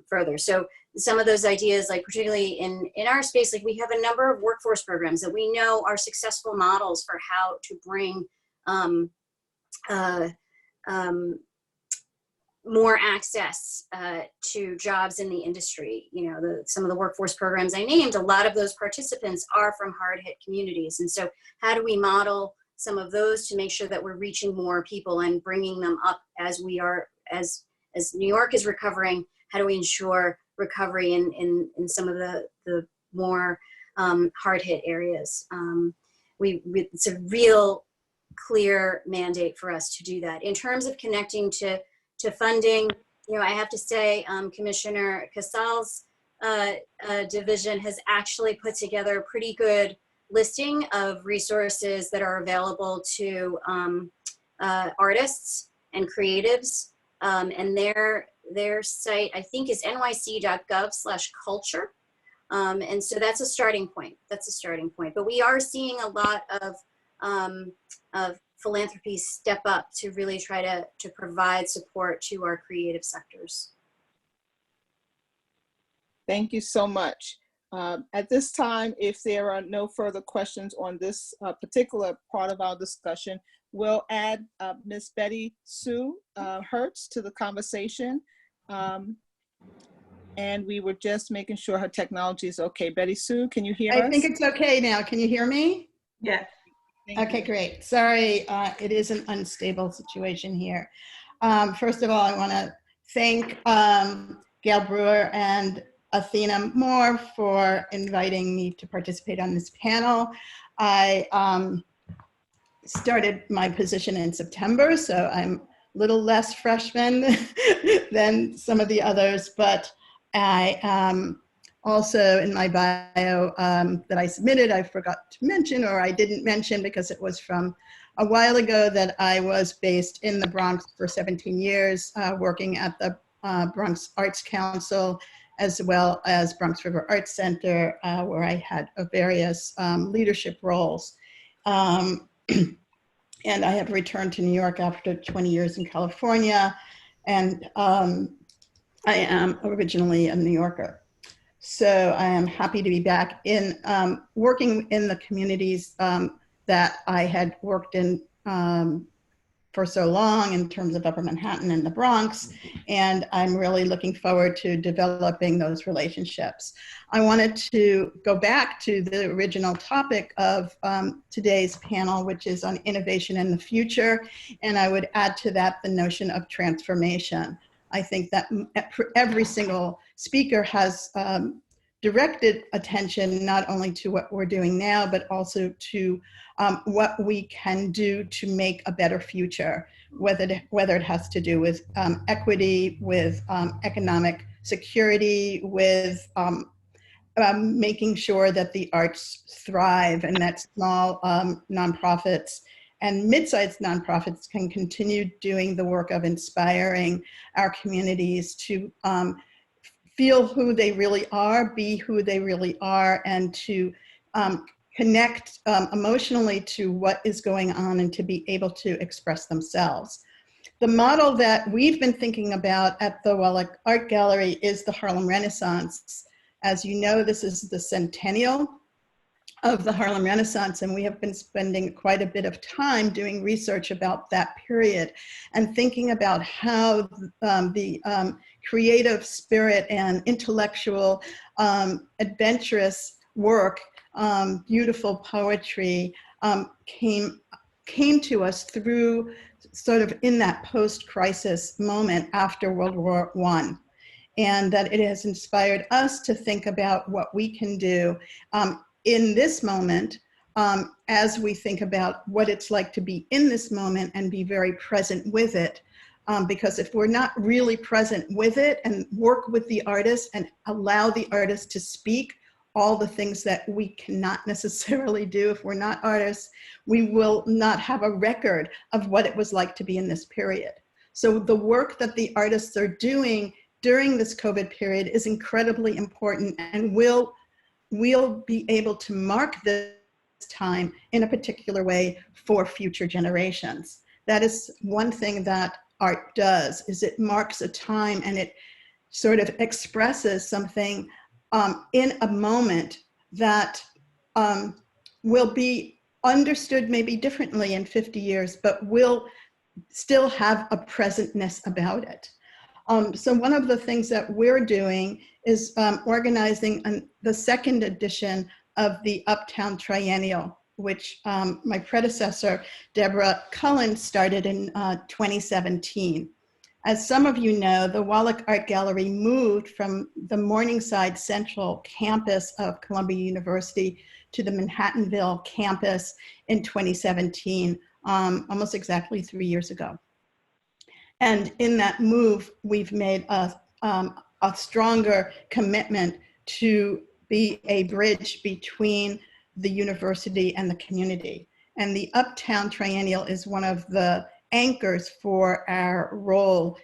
further. So some of those ideas, like particularly in our space, like we have a number of workforce programs that we know are successful models for how to bring more access to jobs in the industry. You know, some of the workforce programs I named, a lot of those participants are from hard-hit communities. And so how do we model some of those to make sure that we're reaching more people and bringing them up as we are, as New York is recovering? How do we ensure recovery in some of the more hard-hit areas? It's a real clear mandate for us to do that. In terms of connecting to funding, you know, I have to say Commissioner Casal's division has actually put together a pretty good listing of resources that are available to artists and creatives, and their site, I think, is nyc.gov/culture. And so that's a starting point. But we are seeing a lot of philanthropy step up to really try to provide support to our creative sectors. Thank you so much. At this time, if there are no further questions on this particular part of our discussion, we'll add Ms. Betty Sue Hertz to the conversation. And we were just making sure her technology is okay. Betty Sue, can you hear us? I think it's okay now. Can you hear me? Yes. Okay, great. Sorry, it is an unstable situation here. First of all, I want to thank Gale Brewer and Athena Moore for inviting me to participate on this panel. I started my position in September, so I'm a little less freshman than some of the others, but I also in my bio that I submitted, I forgot to mention, or I didn't mention because it was from a while ago, that I was based in the Bronx for 17 years, working at the Bronx Arts Council, as well as Bronx River Arts Center, where I had various leadership roles. And I have returned to New York after 20 years in California, and I am originally a New Yorker. So I am happy to be back in working in the communities that I had worked in for so long in terms of Upper Manhattan and the Bronx, and I'm really looking forward to developing those relationships. I wanted to go back to the original topic of today's panel, which is on innovation in the future, and I would add to that the notion of transformation. I think that every single speaker has directed attention not only to what we're doing now, but also to what we can do to make a better future, whether it has to do with equity, with economic security, with making sure that the arts thrive and that small nonprofits and mid-sized nonprofits can continue doing the work of inspiring our communities to feel who they really are, be who they really are, and to connect emotionally to what is going on and to be able to express themselves. The model that we've been thinking about at the Wallach Art Gallery is the Harlem Renaissance. As you know, this is the centennial of the Harlem Renaissance, and we have been spending quite a bit of time doing research about that period and thinking about how the creative spirit and intellectual, adventurous work, beautiful poetry came to us through sort of in that post-crisis moment after World War I. And that it has inspired us to think about what we can do in this moment as we think about what it's like to be in this moment and be very present with it. Because if we're not really present with it and work with the artist and allow the artist to speak all the things that we cannot necessarily do if we're not artists, we will not have a record of what it was like to be in this period. So the work that the artists are doing during this COVID period is incredibly important, and we'll be able to mark this time in a particular way for future generations. That is one thing that art does, is it marks a time and it sort of expresses something in a moment that will be understood maybe differently in 50 years, but will still have a presentness about it. So one of the things that we're doing is organizing the second edition of the Uptown Triennial, which my predecessor, Deborah Cullen, started in 2017. As some of you know, the Wallach Art Gallery moved from the Morningside Central campus of Columbia University to the Manhattanville campus in 2017, almost exactly 3 years ago. And in that move, we've made a stronger commitment to be a bridge between the university and the community. And the Uptown Triennial is one of the anchors for our role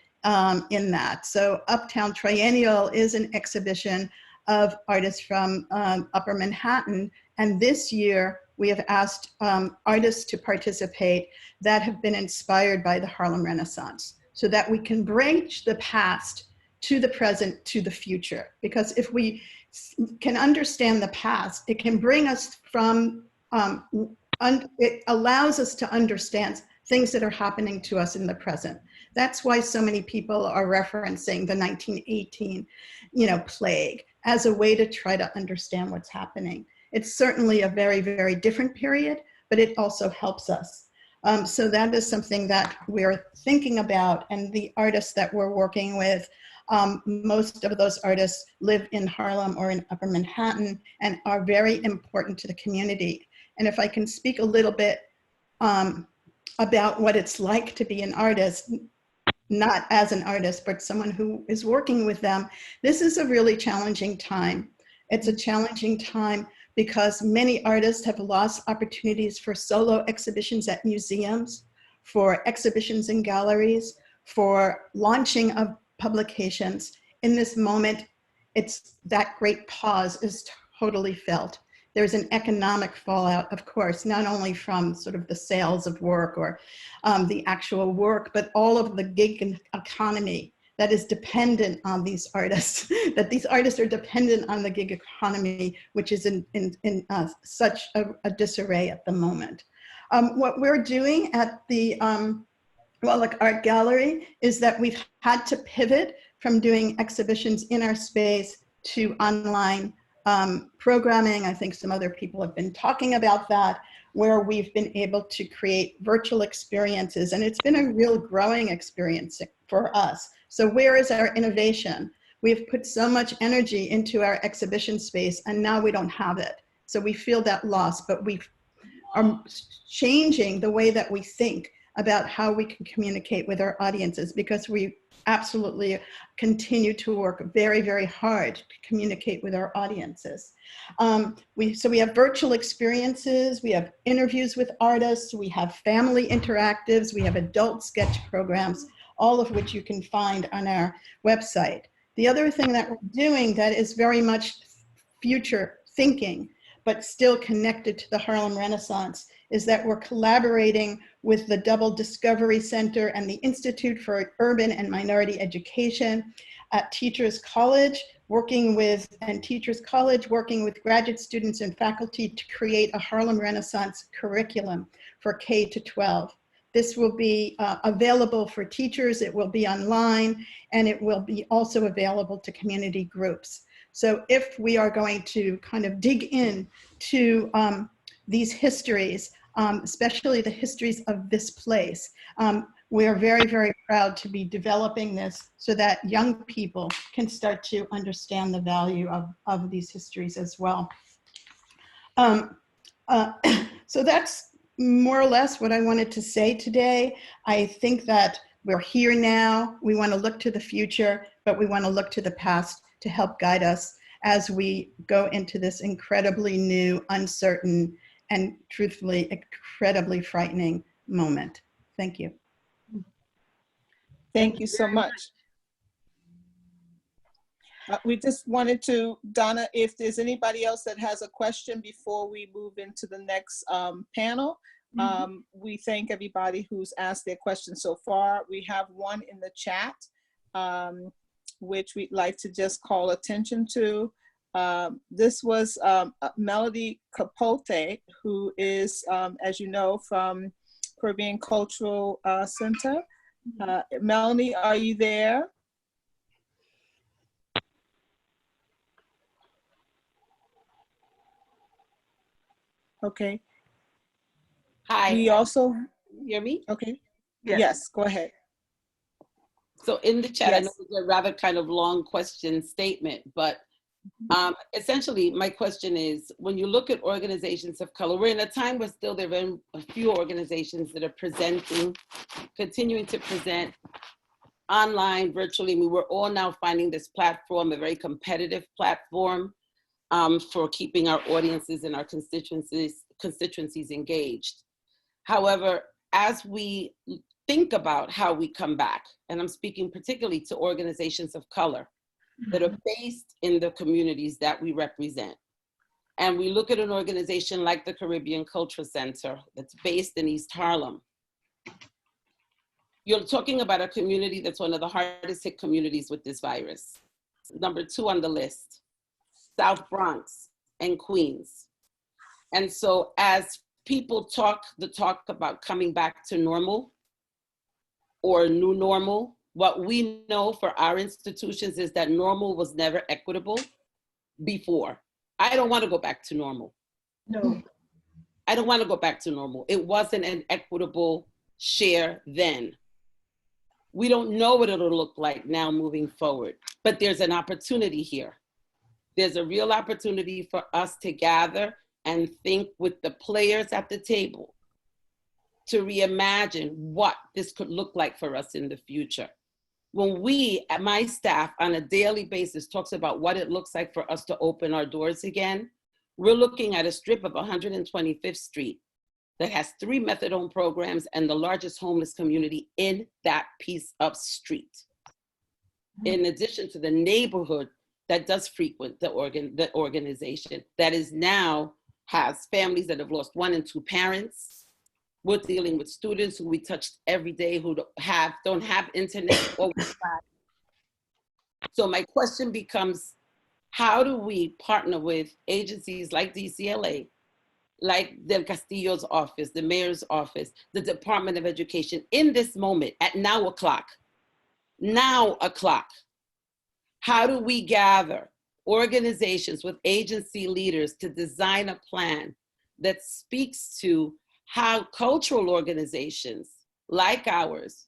in that. So Uptown Triennial is an exhibition of artists from Upper Manhattan. And this year, we have asked artists to participate that have been inspired by the Harlem Renaissance, so that we can bridge the past to the present to the future. Because if we can understand the past, it can bring us from, it allows us to understand things that are happening to us in the present. That's why so many people are referencing the 1918, plague as a way to try to understand what's happening. It's certainly a very, very different period, but it also helps us. So that is something that we're thinking about, and the artists that we're working with, most of those artists live in Harlem or in Upper Manhattan and are very important to the community. And if I can speak a little bit about what it's like to be an artist, not as an artist, but someone who is working with them, this is a really challenging time. It's a challenging time because many artists have lost opportunities for solo exhibitions at museums, for exhibitions in galleries, for launching of publications. In this moment, it's that great pause is totally felt. There's an economic fallout, of course, not only from sort of the sales of work or the actual work, but all of the gig economy that is dependent on these artists, that these artists are dependent on the gig economy, which is in such a disarray at the moment. What we're doing at the Wallach Art Gallery is that we've had to pivot from doing exhibitions in our space to online programming. I think some other people have been talking about that, where we've been able to create virtual experiences, and it's been a real growing experience for us. So where is our innovation? We've put so much energy into our exhibition space, and now we don't have it. So we feel that loss, but we are changing the way that we think about how we can communicate with our audiences, because we absolutely continue to work very, very hard to communicate with our audiences. So we have virtual experiences, we have interviews with artists, we have family interactives, we have adult sketch programs, all of which you can find on our website. The other thing that we're doing that is very much future thinking, but still connected to the Harlem Renaissance, is that we're collaborating with the Double Discovery Center and the Institute for Urban and Minority Education at Teachers College, working with graduate students and faculty to create a Harlem Renaissance curriculum for K to 12. This will be available for teachers, it will be online, and it will be also available to community groups. So if we are going to kind of dig in to these histories, especially the histories of this place, we are very, very proud to be developing this so that young people can start to understand the value of these histories as well. So that's more or less what I wanted to say today. I think that we're here now. We want to look to the future, but we want to look to the past to help guide us as we go into this incredibly new, uncertain, and truthfully, incredibly frightening moment. Thank you. Thank you so much. We just wanted to, Donna, if there's anybody else that has a question before we move into the next panel. We thank everybody who's asked their questions so far. We have one in the chat, which we'd like to just call attention to. This was Melody Capote, who is, as you know, from Caribbean Cultural Center. Melanie, are you there? Okay. Hi. We also hear me? Okay. Yes. Yes, go ahead. So in the chat, I know Yes. it's a rather kind of long question statement, but essentially my question is, when you look at organizations of color, we're in a time where still there are a few organizations that are presenting, continuing to present online, virtually. I mean, we're all now finding this platform a very competitive platform for keeping our audiences and our constituencies engaged. However, as we think about how we come back, and I'm speaking particularly to organizations of color that are based in the communities that we represent, and we look at an organization like the Caribbean Cultural Center that's based in East Harlem, you're talking about a community that's one of the hardest hit communities with this virus. Number 2 on the list, South Bronx and Queens. And so as people talk about coming back to normal or new normal, what we know for our institutions is that normal was never equitable before. I don't want to go back to normal. No. I don't want to go back to normal. It wasn't an equitable share then. We don't know what it'll look like now moving forward, but there's an opportunity here. There's a real opportunity for us to gather and think with the players at the table to reimagine what this could look like for us in the future. When we, at my staff, on a daily basis talks about what it looks like for us to open our doors again, we're looking at a strip of 125th Street that has 3 methadone programs and the largest homeless community in that piece of street. In addition to the neighborhood that does frequent the organization, that is now has families that have lost 1 and 2 parents. We're dealing with students who we touched every day who don't have internet or Wi-Fi. So my question becomes, how do we partner with agencies like DCLA, like Del Castillo's office, the mayor's office, the Department of Education in this moment at now o'clock? How do we gather organizations with agency leaders to design a plan that speaks to how cultural organizations like ours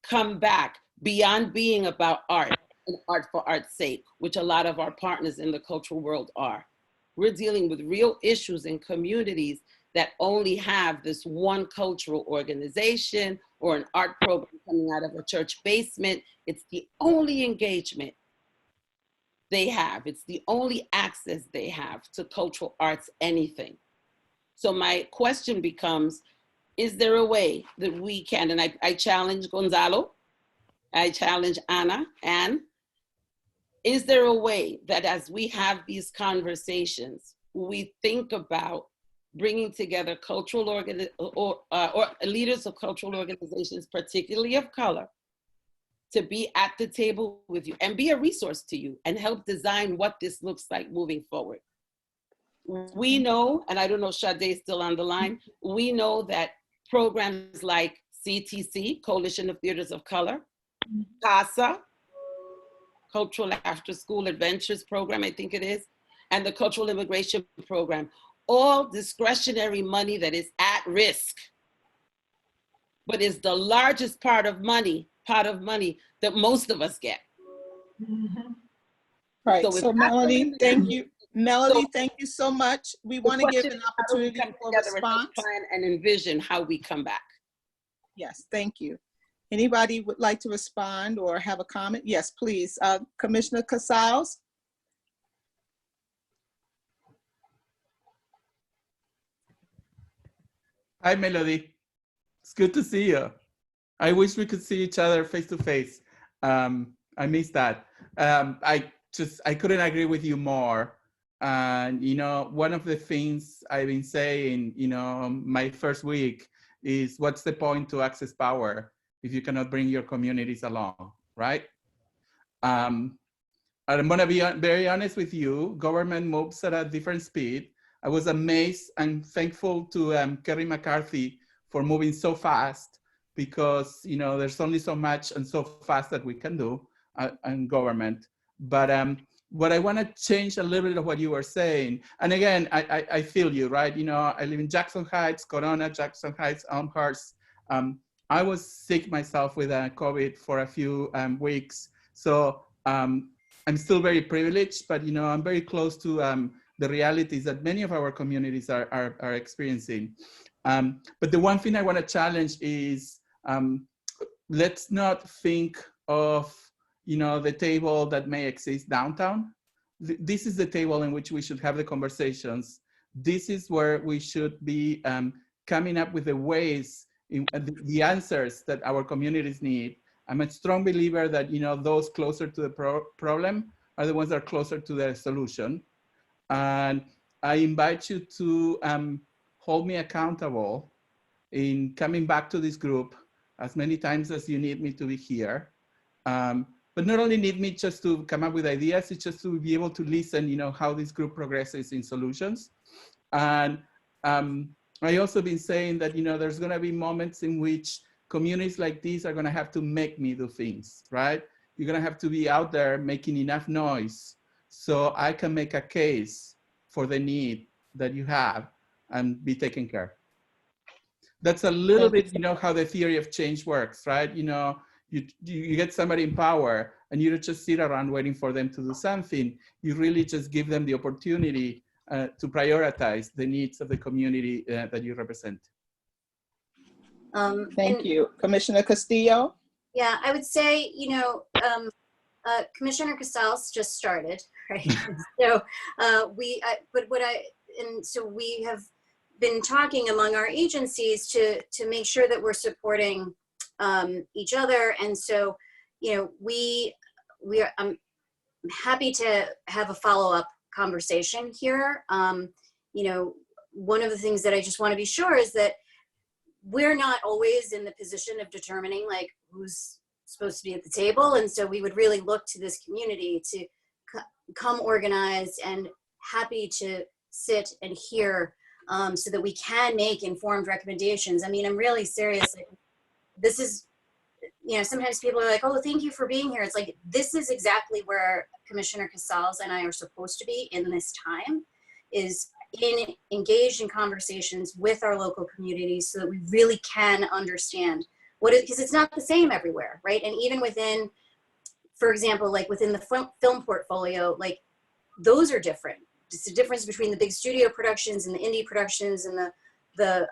come back beyond being about art an art for art's sake, which a lot of our partners in the cultural world are. We're dealing with real issues in communities that only have this one cultural organization or an art program coming out of a church basement. It's the only engagement they have. It's the only access they have to cultural arts, anything. So my question becomes, is there a way that we can, and I challenge Gonzalo, I challenge Anne, is there a way that as we have these conversations, we think about bringing together cultural or leaders of cultural organizations, particularly of color, to be at the table with you and be a resource to you and help design what this looks like moving forward? We know, and I don't know, Sade is still on the line, we know that programs like CTC, Coalition of Theaters of Color, CASA, Cultural After School Adventures Program, I think it is, and the Cultural Immigration Program, all discretionary money that is at risk, but is the largest pot of money that most of us get. Mm-hmm. Right, so Melody, thank you. Melody, thank you so much. We want to give an opportunity for response. Plan and envision how we come back. Yes, thank you. Anybody would like to respond or have a comment? Yes, please. Commissioner Casals. Hi, Melody. It's good to see you. I wish we could see each other face to face. I miss that. I couldn't agree with you more. And, you know, one of the things I've been saying, you know, my first week is, what's the point to access power if you cannot bring your communities along, right? I'm gonna be very honest with you, government moves at a different speed. I was amazed and thankful to Kerry McCarthy for moving so fast, because, you know, there's only so much and so fast that we can do in government. But what I want to change a little bit of what you were saying, and again, I feel you, right? You know, I live in Jackson Heights, Corona, Jackson Heights, Elmhurst. I was sick myself with COVID for a few weeks. So I'm still very privileged, but, you know, I'm very close to the realities that many of our communities are experiencing. But the one thing I want to challenge is, let's not think of, you know, the table that may exist downtown. This is the table in which we should have the conversations. This is where we should be coming up with the ways, the answers that our communities need. I'm a strong believer that, you know, those closer to the problem are the ones that are closer to the solution. And I invite you to hold me accountable in coming back to this group as many times as you need me to be here. But not only need me just to come up with ideas, it's just to be able to listen, you know, how this group progresses in solutions. And I also been saying that, you know, there's gonna be moments in which communities like these are gonna have to make me do things, right? You're gonna have to be out there making enough noise so I can make a case for the need that you have and be taken care. That's a little bit, you know, how the theory of change works, right? You know, you get somebody in power and you don't just sit around waiting for them to do something. You really just give them the opportunity to prioritize the needs of the community that you represent. Thank you. Commissioner Castillo? Yeah, I would say, you know, Commissioner Casals just started, right? So so we have been talking among our agencies to make sure that we're supporting each other. And so, you know, I'm happy to have a follow-up conversation here. You know, one of the things that I just want to be sure is that we're not always in the position of determining like who's supposed to be at the table. And so we would really look to this community to come organized and happy to sit and hear so that we can make informed recommendations. I mean, I'm really serious. Like, this is, you know, sometimes people are like, oh, thank you for being here. It's like, this is exactly where Commissioner Casals and I are supposed to be in this time, is engaged in conversations with our local communities so that we really can understand what it, because it's not the same everywhere, right? And even within for example, like within the film portfolio, like those are different. It's the difference between the big studio productions and the indie productions and the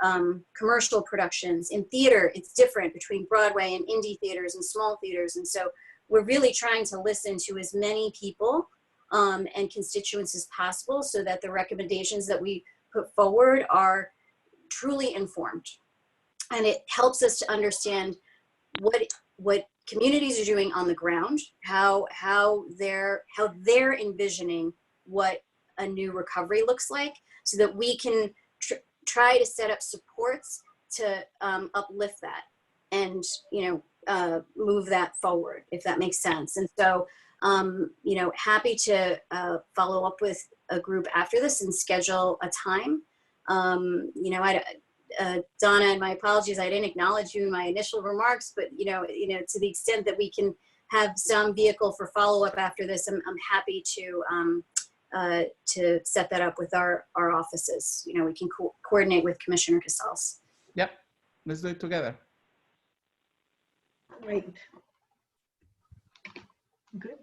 commercial productions. In theater, it's different between Broadway and indie theaters and small theaters. And so we're really trying to listen to as many people and constituents as possible so that the recommendations that we put forward are truly informed. And it helps us to understand what communities are doing on the ground, how they're envisioning what a new recovery looks like, so that we can try to set up supports to uplift that and move that forward, if that makes sense. And so happy to follow up with a group after this and schedule a time. Donna, and my apologies, I didn't acknowledge you in my initial remarks, but to the extent that we can have some vehicle for follow-up after this, I'm happy to set that up with our offices. We can coordinate with Commissioner Casals. Yep, let's do it together. Great. Good.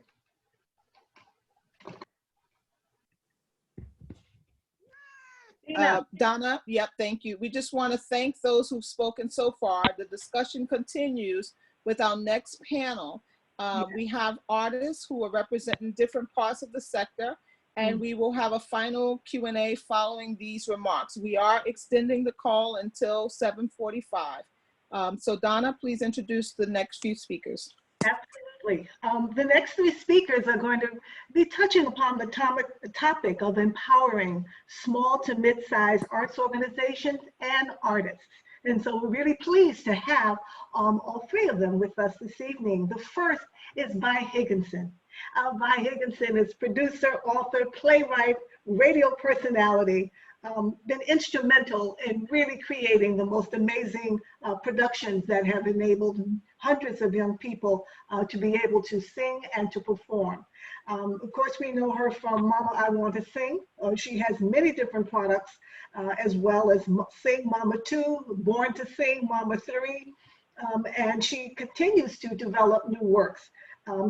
Donna, yep, thank you. We just want to thank those who've spoken so far. The discussion continues with our next panel. We have artists who are representing different parts of the sector, and we will have a final Q&A following these remarks. We are extending the call until 7:45. So Donna, please introduce the next few speakers. Absolutely. The next three speakers are going to be touching upon the topic of empowering small to mid-sized arts organizations and artists. And so we're really pleased to have all three of them with us this evening. The first is Vi Higginson. Vi Higginson is producer, author, playwright, radio personality, been instrumental in really creating the most amazing productions that have enabled hundreds of young people to be able to sing and to perform. Of course, we know her from Mama, I Want to Sing. She has many different products, as well as Sing Mama 2, Born to Sing, Mama 3, and she continues to develop new works.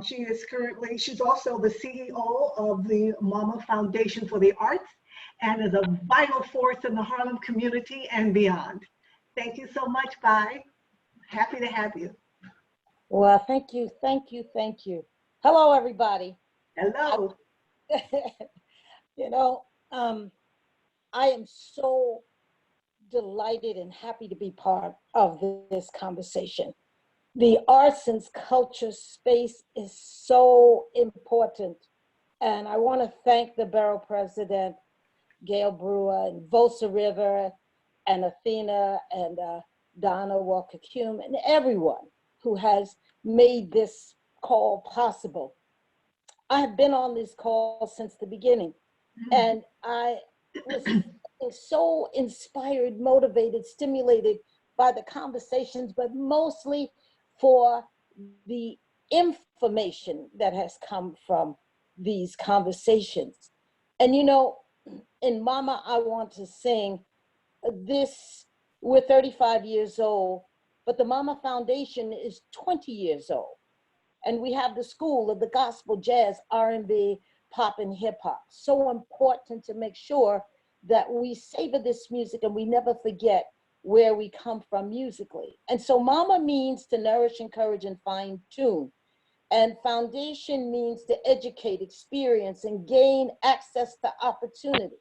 She's also the CEO of the Mama Foundation for the Arts, and is a vital force in the Harlem community and beyond. Thank you so much, Vi. Happy to have you. Well, thank you, thank you, thank you. Hello, everybody. Hello. I am so delighted and happy to be part of this conversation. The arts and culture space is so important. And I want to thank the Borough President, Gale Brewer, and Volsa River, and Athena, and Donna Walker-Cume, and everyone who has made this call possible. I have been on this call since the beginning, and I was so inspired, motivated, stimulated by the conversations, but mostly for the information that has come from these conversations. And in Mama, I Want to Sing, we're 35 years old, but the Mama Foundation is 20 years old. And we have the School of the Gospel, Jazz, R&B, Pop, and Hip Hop. So important to make sure that we savor this music and we never forget where we come from musically. And so Mama means to nourish, encourage, and fine tune. And foundation means to educate, experience, and gain access to opportunity.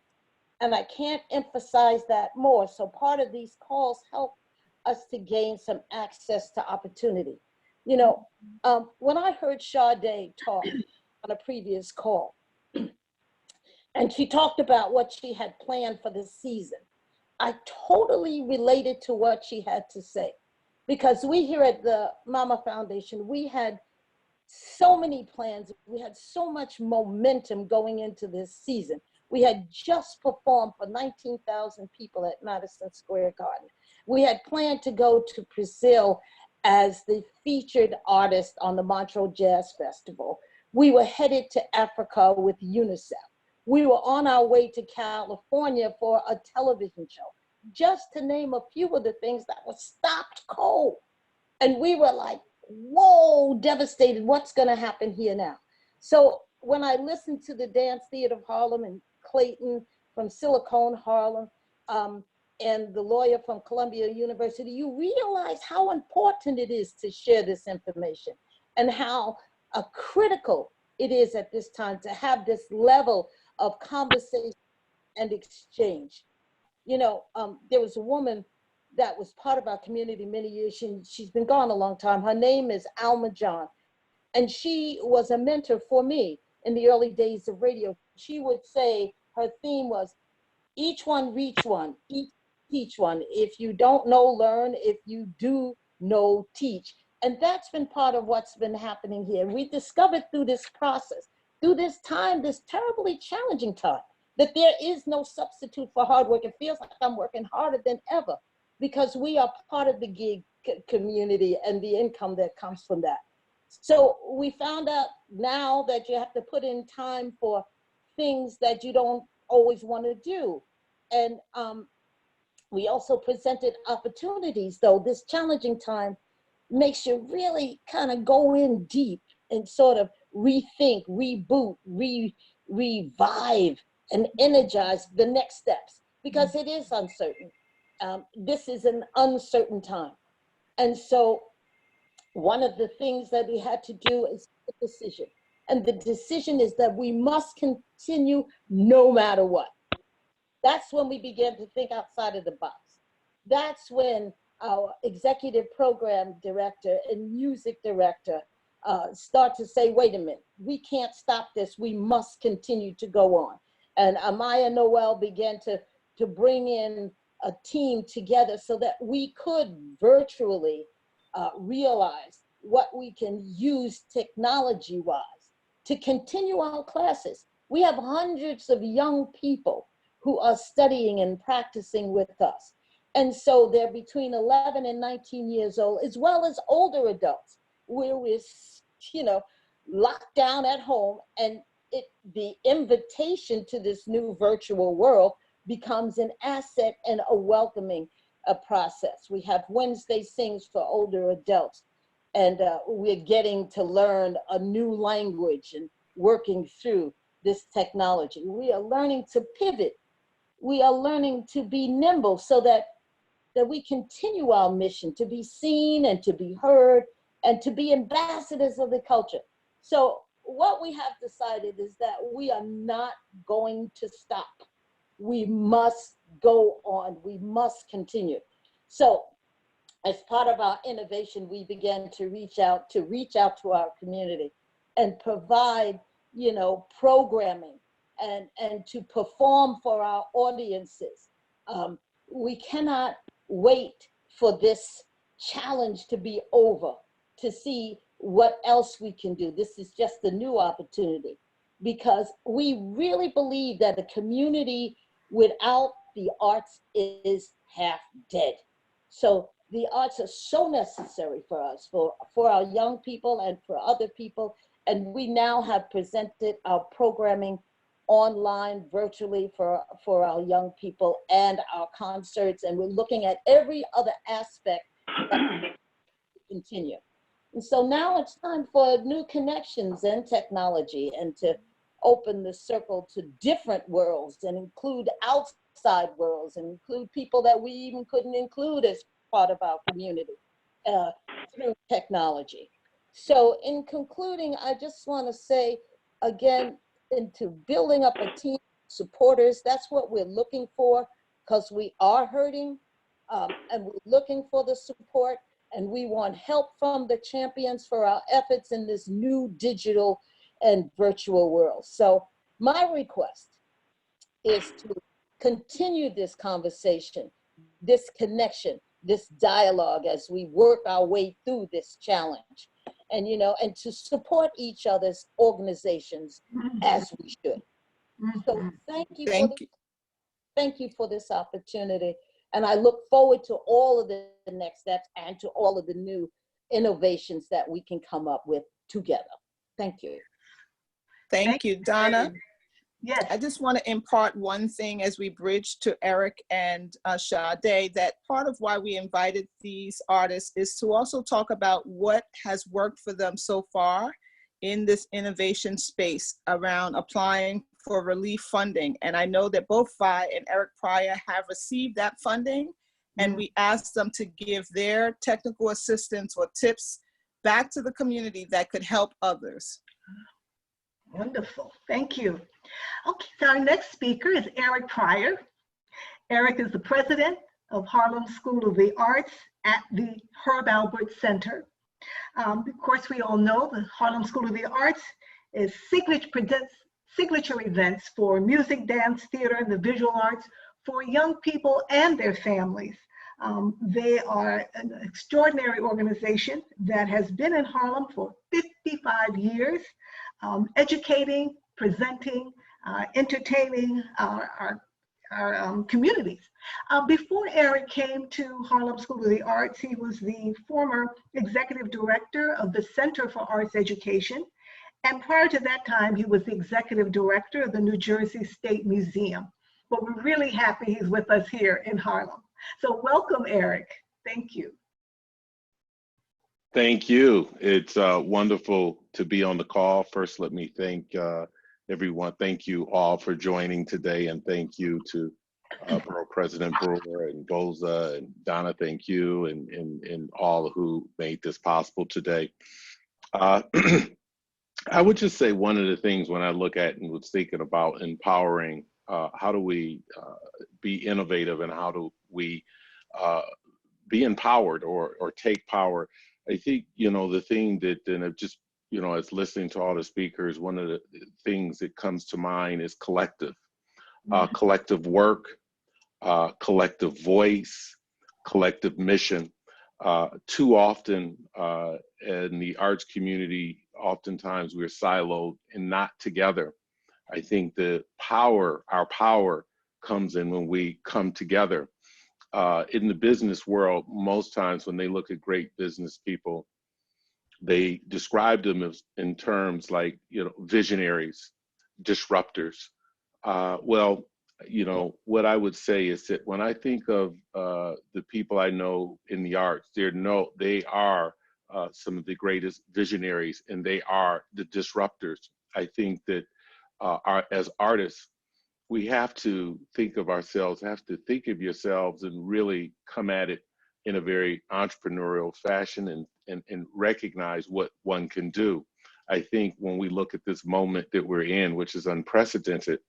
And I can't emphasize that more. So part of these calls help us to gain some access to opportunity. When I heard Sade talk on a previous call, and she talked about what she had planned for this season, I totally related to what she had to say. Because we here at the Mama Foundation, we had so many plans. We had so much momentum going into this season. We had just performed for 19,000 people at Madison Square Garden. We had planned to go to Brazil as the featured artist on the Montreux Jazz Festival. We were headed to Africa with UNICEF. We were on our way to California for a television show, just to name a few of the things that were stopped cold. And we were like, whoa, devastated. What's going to happen here now? So when I listened to the Dance Theater of Harlem and Clayton from Silicon Harlem, and the lawyer from Columbia University, you realize how important it is to share this information and how critical it is at this time to have this level of conversation and exchange. You know, there was a woman that was part of our community many years. She's been gone a long time. Her name is Alma John. And she was a mentor for me in the early days of radio. She would say her theme was, each one reach one, each teach one. If you don't know, learn. If you do know, teach. And that's been part of what's been happening here. We discovered through this process, through this time, this terribly challenging time, that there is no substitute for hard work. It feels like I'm working harder than ever because we are part of the gig community and the income that comes from that. So we found out now that you have to put in time for things that you don't always want to do. And we also presented opportunities, though this challenging time makes you really kind of go in deep and sort of rethink, reboot, revive, and energize the next steps, because it is uncertain. This is an uncertain time. And so one of the things that we had to do is a decision. And the decision is that we must continue no matter what. That's when we began to think outside of the box. That's when our executive program director and music director start to say, wait a minute, we can't stop this. We must continue to go on. And Amaya Noel began to bring in a team together so that we could virtually realize what we can use technology-wise to continue our classes. We have hundreds of young people who are studying and practicing with us. And so they're between 11 and 19 years old, as well as older adults, where we're, locked down at home, and the invitation to this new virtual world becomes an asset and a welcoming process. We have Wednesday Sings for older adults, and we're getting to learn a new language and working through this technology. We are learning to pivot. We are learning to be nimble so that we continue our mission to be seen and to be heard and to be ambassadors of the culture. So what we have decided is that we are not going to stop. We must go on. We must continue. So as part of our innovation, we began to reach out to our community and provide, programming and to perform for our audiences. We cannot wait for this challenge to be over to see what else we can do. This is just a new opportunity, because we really believe that a community without the arts is half dead. So the arts are so necessary for us, for our young people and for other people. And we now have presented our programming online, virtually for our young people and our concerts. And we're looking at every other aspect that we continue. And so now it's time for new connections and technology, and to open the circle to different worlds and include outside worlds and include people that we even couldn't include as part of our community through technology. So in concluding, I just want to say again, into building up a team of supporters, that's what we're looking for, because we are hurting and we're looking for the support, and we want help from the champions for our efforts in this new digital and virtual world. So my request is to continue this conversation, this connection, this dialogue as we work our way through this challenge, and and to support each other's organizations as we should. So thank you for this opportunity, and I look forward to all of the next steps and to all of the new innovations that we can come up with together. Thank you. Thank you, Donna. Yes. I just want to impart one thing as we bridge to Eric and Sade, that part of why we invited these artists is to also talk about what has worked for them so far in this innovation space around applying for relief funding. And I know that both Vi and Eric Pryor have received that funding, and we asked them to give their technical assistance or tips back to the community that could help others. Wonderful, thank you. Okay, so our next speaker is Eric Pryor. Eric is the president of Harlem School of the Arts at the Herb Alpert Center. Of course, we all know the Harlem School of the Arts is presents signature events for music, dance, theater, and the visual arts for young people and their families. They are an extraordinary organization that has been in Harlem for 55 years, educating, presenting, entertaining our communities. Before Eric came to Harlem School of the Arts, he was the former executive director of the Center for Arts Education. And prior to that time, he was the executive director of the New Jersey State Museum. But we're really happy he's with us here in Harlem. So welcome, Eric. Thank you. Thank you. It's wonderful to be on the call. First, let me thank everyone. Thank you all for joining today, and thank you to Borough President Brewer and Boza and Donna. Thank you, and all who made this possible today. I would just say one of the things when I look at and was thinking about empowering, how do we be innovative, and how do we be empowered or take power? I think, you know, the thing that, and just, you know, as listening to all the speakers, one of the things that comes to mind is collective. Collective work, collective voice, collective mission. Too often in the arts community, oftentimes we're siloed and not together. I think the power, our power comes in when we come together. In the business world, most times when they look at great business people, they describe them as in terms like, you know, visionaries, disruptors. Well, you know, what I would say is that when I think of the people I know in the arts, they are some of the greatest visionaries, and they are the disruptors. I think that as artists, we have to think of ourselves, have to think of yourselves and really come at it in a very entrepreneurial fashion and recognize what one can do. I think when we look at this moment that we're in, which is unprecedented,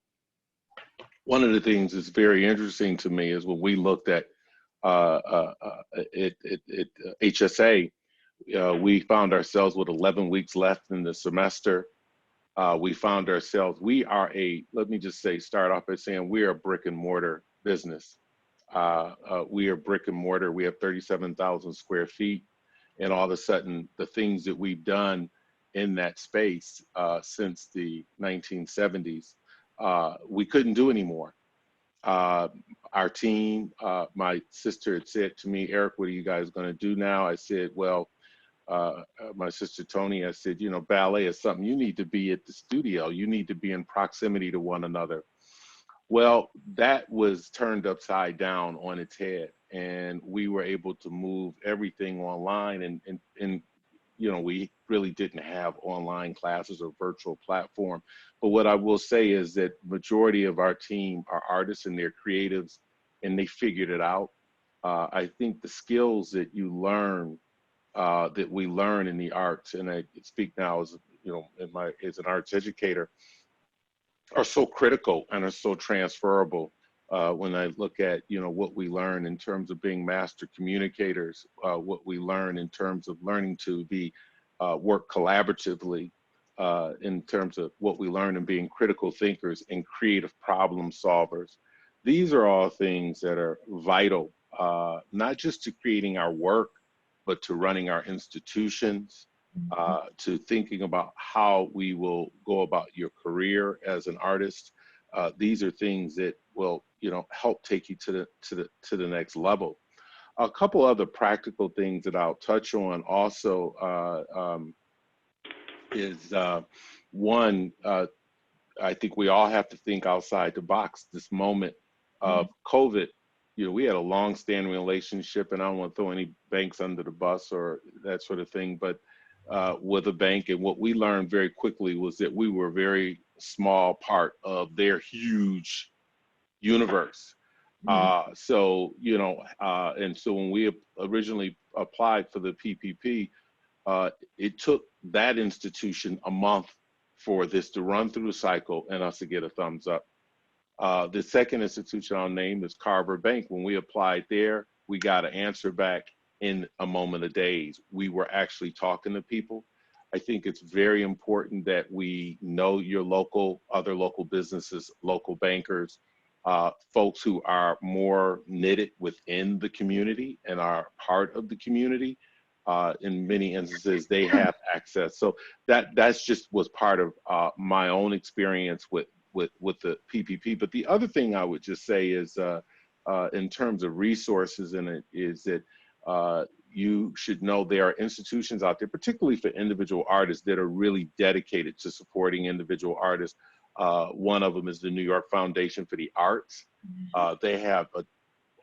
one of the things that's very interesting to me is when we looked at HSA, we found ourselves with 11 weeks left in the semester. We found ourselves, let me just say, start off by saying we are a brick and mortar business. We are brick and mortar. We have 37,000 square feet. And all of a sudden, the things that we've done in that space since the 1970s, we couldn't do anymore. Our team, my sister had said to me, Eric, what are you guys going to do now? I said, well, my sister Tony, I said, you know, ballet is something you need to be at the studio. You need to be in proximity to one another. Well, that was turned upside down on its head, and we were able to move everything online, and you know, we really didn't have online classes or virtual platform. But what I will say is that majority of our team are artists and they're creatives, and they figured it out. I think the skills that you learn, that we learn in the arts, and I speak now as, you know, as an arts educator, are so critical and are so transferable. When I look at, you know, what we learn in terms of being master communicators, what we learn in terms of learning to be work collaboratively, in terms of what we learn in being critical thinkers and creative problem solvers. These are all things that are vital, not just to creating our work, but to running our institutions, to thinking about how we will go about your career as an artist. These are things that will, you know, help take you to the next level. A couple other practical things that I'll touch on also is one, I think we all have to think outside the box. This moment of COVID, you know, we had a long-standing relationship, and I don't want to throw any banks under the bus or that sort of thing, but with a bank, and what we learned very quickly was that we were a very small part of their huge universe. So, you know, and so when we originally applied for the PPP, it took that institution a month for this to run through the cycle and us to get a thumbs up. The second institution I'll name is Carver Bank. When we applied there, we got an answer back in a moment of days. We were actually talking to people. I think it's very important that we know your local, other local businesses, local bankers, folks who are more knitted within the community and are part of the community. In many instances, they have access. So that's just was part of my own experience with the PPP. But the other thing I would just say is, in terms of resources in it, is that you should know there are institutions out there, particularly for individual artists, that are really dedicated to supporting individual artists. One of them is the New York Foundation for the Arts. They have a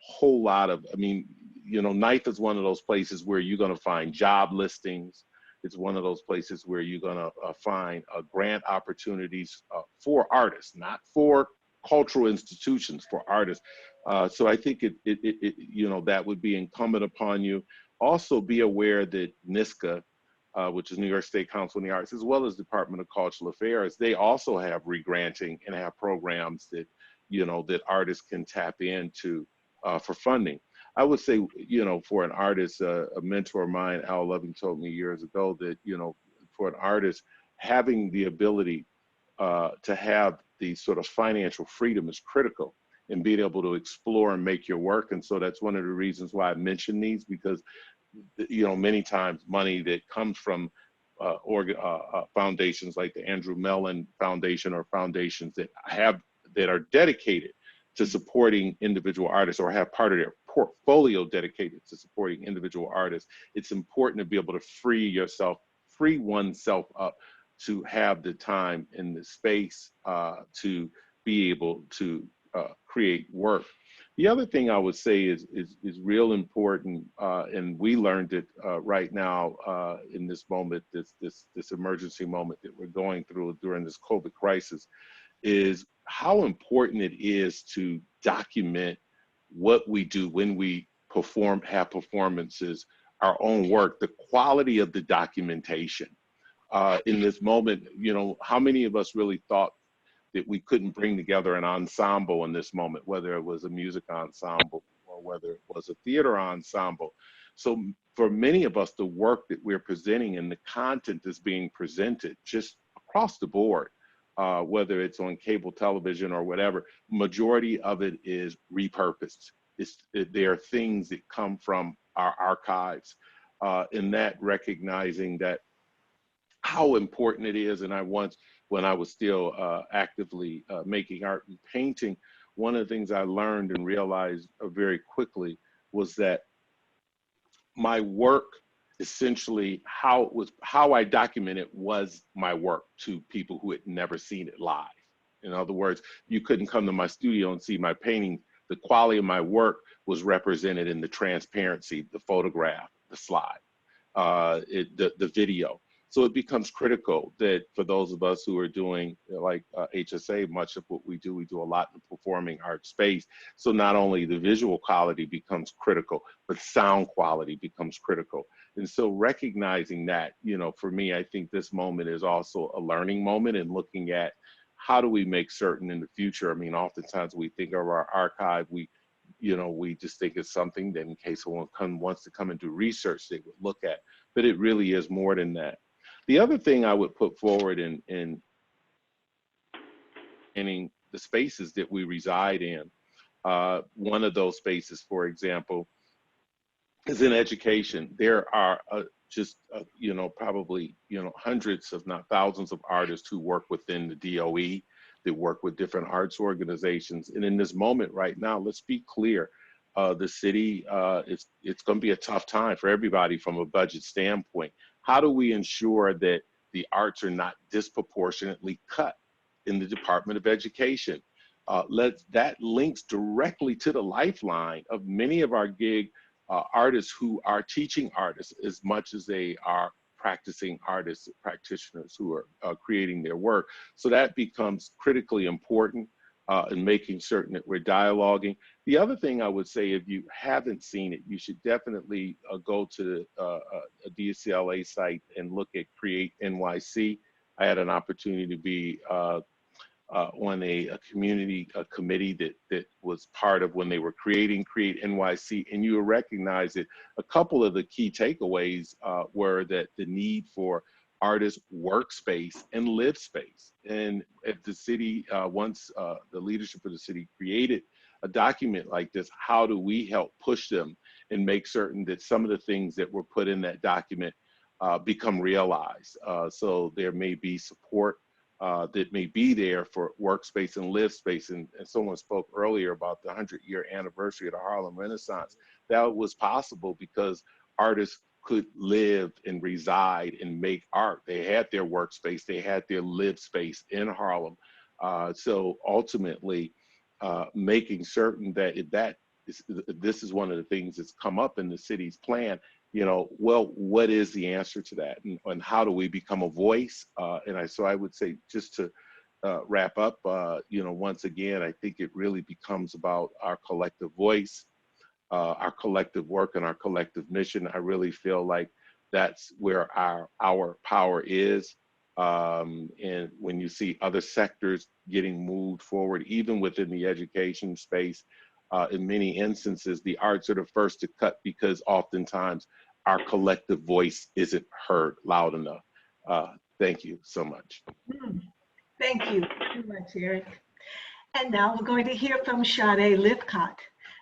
whole lot of, I mean, you know, NYFE is one of those places where you're going to find job listings. It's one of those places where you're going to find grant opportunities for artists, not for cultural institutions, for artists. So I think it you know, that would be incumbent upon you. Also be aware that NISCA, which is New York State Council on the Arts, as well as Department of Cultural Affairs, they also have regranting and have programs that, you know, that artists can tap into for funding. I would say, you know, for an artist, a mentor of mine, Al Loving, told me years ago that, you know, for an artist, having the ability to have the sort of financial freedom is critical in being able to explore and make your work. And so that's one of the reasons why I mention these, because, you know, many times money that comes from foundations like the Andrew Mellon Foundation, or foundations that are dedicated to supporting individual artists, or have part of their portfolio dedicated to supporting individual artists, it's important to be able to free oneself up to have the time and the space to be able to create work. The other thing I would say is real important, and we learned it right now in this moment, this emergency moment that we're going through during this COVID crisis, is how important it is to document what we do when we have performances, our own work, the quality of the documentation. In this moment, you know, how many of us really thought that we couldn't bring together an ensemble in this moment, whether it was a music ensemble or whether it was a theater ensemble? So for many of us, the work that we're presenting and the content that's being presented just across the board, whether it's on cable television or whatever, majority of it is repurposed. There are things that come from our archives, and that recognizing that how important it is. And when I was still actively making art and painting, one of the things I learned and realized very quickly was that my work, essentially how I documented was my work to people who had never seen it live. In other words, you couldn't come to my studio and see my painting. The quality of my work was represented in the transparency, the photograph, the slide, the video. So it becomes critical that for those of us who are doing, like HSA, much of what we do a lot in the performing arts space. So not only the visual quality becomes critical, but sound quality becomes critical. And so recognizing that, you know, for me, I think this moment is also a learning moment, and looking at how do we make certain in the future. I mean, oftentimes we think of our archive, we just think it's something that in case someone wants to come and do research, they would look at, but it really is more than that. The other thing I would put forward in the spaces that we reside in, one of those spaces, for example, is in education. There are probably hundreds, if not thousands, of artists who work within the DOE, that work with different arts organizations. And in this moment right now, let's be clear, the city, it's going to be a tough time for everybody from a budget standpoint. How do we ensure that the arts are not disproportionately cut in the Department of Education. That links directly to the lifeline of many of our gig artists who are teaching artists as much as they are practicing artists, practitioners who are creating their work. So that becomes critically important in making certain that we're dialoguing. The other thing I would say, if you haven't seen it, you should definitely go to a DCLA site and look at Create NYC. I had an opportunity to be on a community committee that was part of when they were creating Create NYC, and you will recognize that a couple of the key takeaways were that the need for artist workspace and live space. And if the city, once the leadership of the city created a document like this, how do we help push them and make certain that some of the things that were put in that document become realized? So there may be support that may be there for workspace and live space. And someone spoke earlier about the 100-year anniversary of the Harlem Renaissance. That was possible because artists could live and reside and make art. They had their workspace, they had their live space in Harlem. So ultimately, making certain that this is one of the things that's come up in the city's plan, you know, well, what is the answer to that? And how do we become a voice? So I would say, just to wrap up, you know, once again, I think it really becomes about our collective voice, our collective work, and our collective mission. I really feel like that's where our power is. And when you see other sectors getting moved forward, even within the education space, in many instances, the arts are the first to cut because oftentimes our collective voice isn't heard loud enough. Thank you so much. Thank you so much, Eric. And now we're going to hear from Sade Lipcott.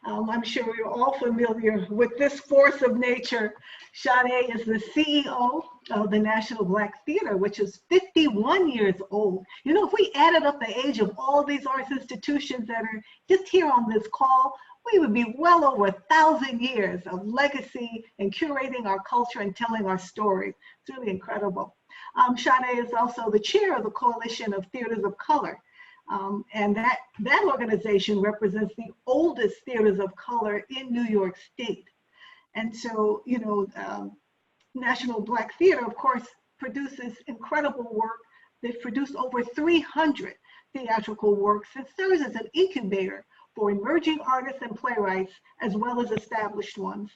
I'm sure we're all familiar with this force of nature. Sade is the CEO of the National Black Theater, which is 51 years old. You know, if we added up the age of all these arts institutions that are just here on this call, we would be well over 1,000 years of legacy and curating our culture and telling our stories. It's really incredible. Sade is also the chair of the Coalition of Theaters of Color. And that organization represents the oldest theaters of color in New York State. And so, you know, National Black Theater, of course, produces incredible work. They've produced over 300 theatrical works and serves as an incubator for emerging artists and playwrights, as well as established ones.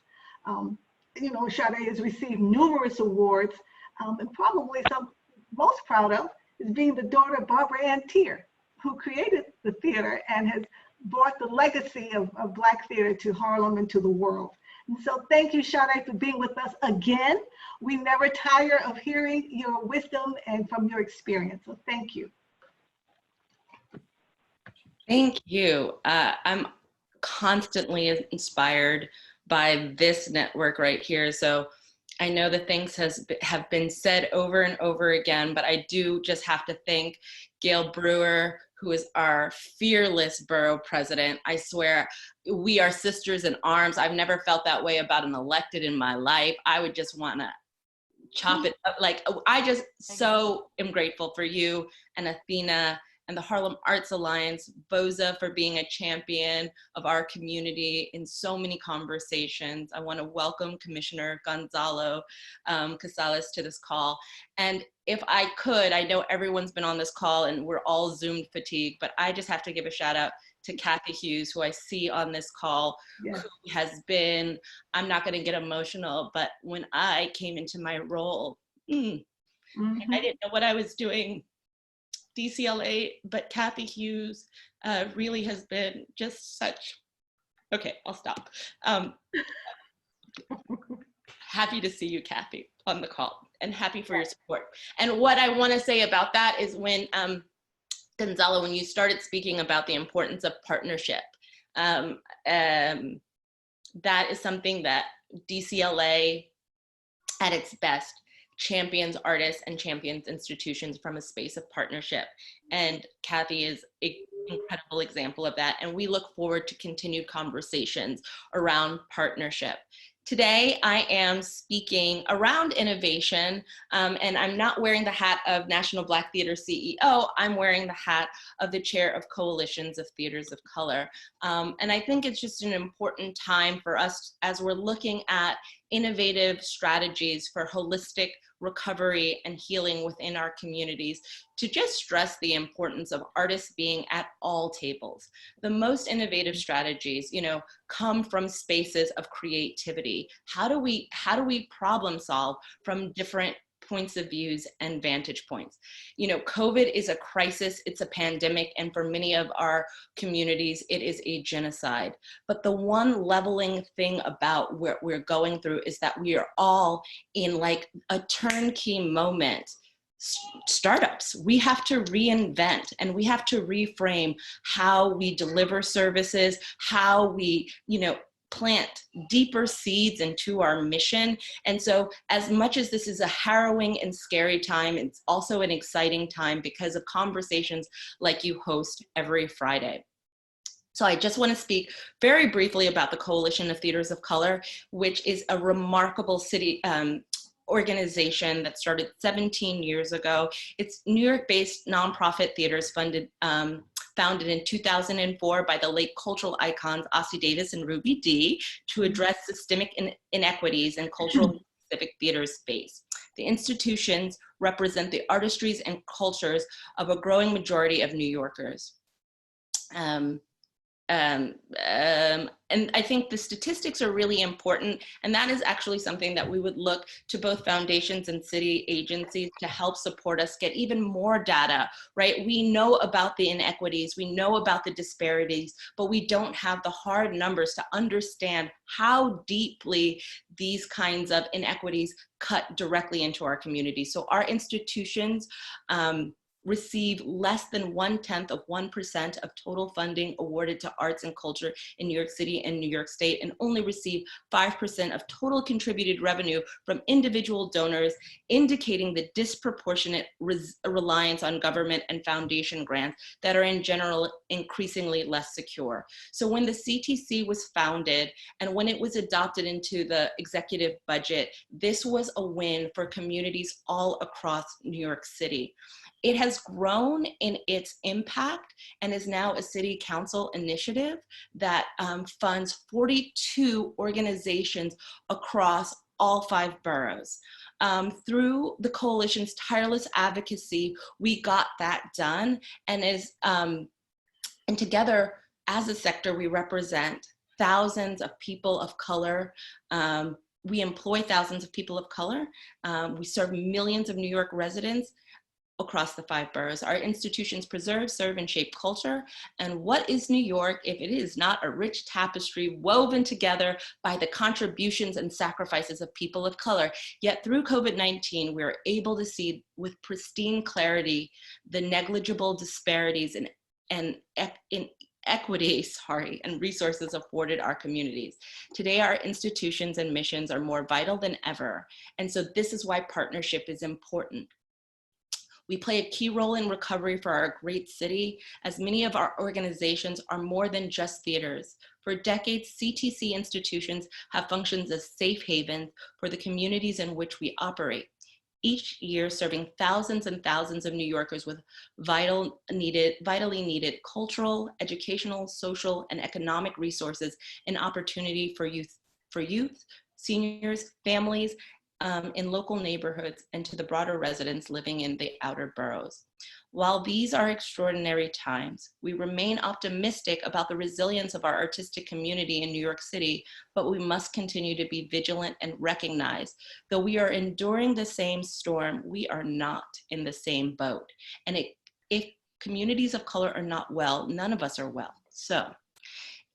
You know, Sade has received numerous awards, and probably some most proud of is being the daughter of Barbara Ann Teer, who created the theater and has brought the legacy of Black theater to Harlem and to the world. And so thank you, Sade, for being with us again. We never tire of hearing your wisdom and from your experience, so thank you. Thank you. I'm constantly inspired by this network right here. So I know that things have been said over and over again, but I do just have to thank Gale Brewer, who is our fearless borough president. I swear, we are sisters in arms. I've never felt that way about an elected in my life. I would just want to chop it up. Like, I just so am grateful for you and Athena and the Harlem Arts Alliance, Boza, for being a champion of our community in so many conversations. I want to welcome Commissioner Gonzalo Casales to this call. And if I could, I know everyone's been on this call and we're all Zoom fatigued, but I just have to give a shout out to Kathy Hughes, who I see on this call, who has been, I'm not gonna get emotional, but when I came into my role, and I didn't know what I was doing, DCLA, but Kathy Hughes really has been just such, okay, I'll stop. Happy to see you, Kathy, on the call, and happy for your support. And what I wanna say about that is when, Gonzalo, when you started speaking about the importance of partnership, that is something that DCLA at its best champions artists and champions institutions from a space of partnership. And Kathy is an incredible example of that. And we look forward to continued conversations around partnership. Today, I am speaking around innovation, and I'm not wearing the hat of National Black Theater CEO, I'm wearing the hat of the chair of Coalitions of Theaters of Color. And I think it's just an important time for us as we're looking at innovative strategies for holistic recovery and healing within our communities to just stress the importance of artists being at all tables. The most innovative strategies, come from spaces of creativity. How do we problem solve from different points of views and vantage points? COVID is a crisis, it's a pandemic, and for many of our communities, it is a genocide. But the one leveling thing about what we're going through is that we are all in like a turnkey moment. Startups, we have to reinvent and we have to reframe how we deliver services, how we, plant deeper seeds into our mission. And so as much as this is a harrowing and scary time, it's also an exciting time because of conversations like you host every Friday. So I just want to speak very briefly about the Coalition of Theaters of Color, which is a remarkable city organization that started 17 years ago. It's New York-based nonprofit theaters founded in 2004 by the late cultural icons Ossie Davis and Ruby Dee to address systemic inequities in cultural and civic theater space. The institutions represent the artistries and cultures of a growing majority of New Yorkers. And I think the statistics are really important, and that is actually something that we would look to both foundations and city agencies to help support us get even more data, right? We know about the inequities, we know about the disparities, but we don't have the hard numbers to understand how deeply these kinds of inequities cut directly into our community. So our institutions receive less than 0.1% of total funding awarded to arts and culture in New York City and New York State, and only receive 5% of total contributed revenue from individual donors, indicating the disproportionate reliance on government and foundation grants that are in general increasingly less secure. So when the CTC was founded and when it was adopted into the executive budget, this was a win for communities all across New York City. It has grown in its impact and is now a city council initiative that funds 42 organizations across all 5 boroughs. Through the coalition's tireless advocacy, we got that done, and together as a sector, we represent thousands of people of color. We employ thousands of people of color. We serve millions of New York residents across the 5 boroughs. Our institutions preserve, serve, and shape culture. And what is New York if it is not a rich tapestry woven together by the contributions and sacrifices of people of color? Yet through COVID-19, we're able to see with pristine clarity the negligible disparities in equity, and resources afforded our communities. Today, our institutions and missions are more vital than ever. And so this is why partnership is important. We play a key role in recovery for our great city, as many of our organizations are more than just theaters. For decades, CTC institutions have functioned as safe havens for the communities in which we operate, each year serving thousands and thousands of New Yorkers with vitally needed cultural, educational, social, and economic resources and opportunity for youth, seniors, families, in local neighborhoods, and to the broader residents living in the outer boroughs. While these are extraordinary times, we remain optimistic about the resilience of our artistic community in New York City, but we must continue to be vigilant and recognize, though we are enduring the same storm, we are not in the same boat. And if communities of color are not well, none of us are well. So,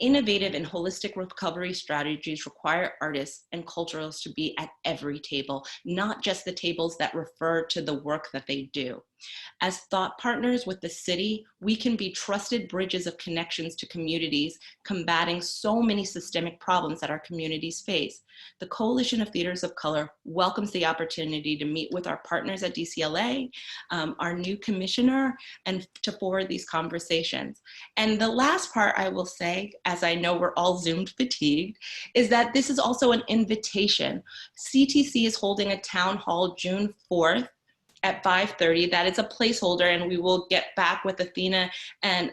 innovative and holistic recovery strategies require artists and culturals to be at every table, not just the tables that refer to the work that they do. As thought partners with the city, we can be trusted bridges of connections to communities, combating so many systemic problems that our communities face. The Coalition of Theaters of Color welcomes the opportunity to meet with our partners at DCLA, our new commissioner, and to forward these conversations. And the last part I will say, as I know we're all Zoom fatigued, is that this is also an invitation. CTC is holding a town hall June 4th at 5:30. That is a placeholder, and we will get back with Athena and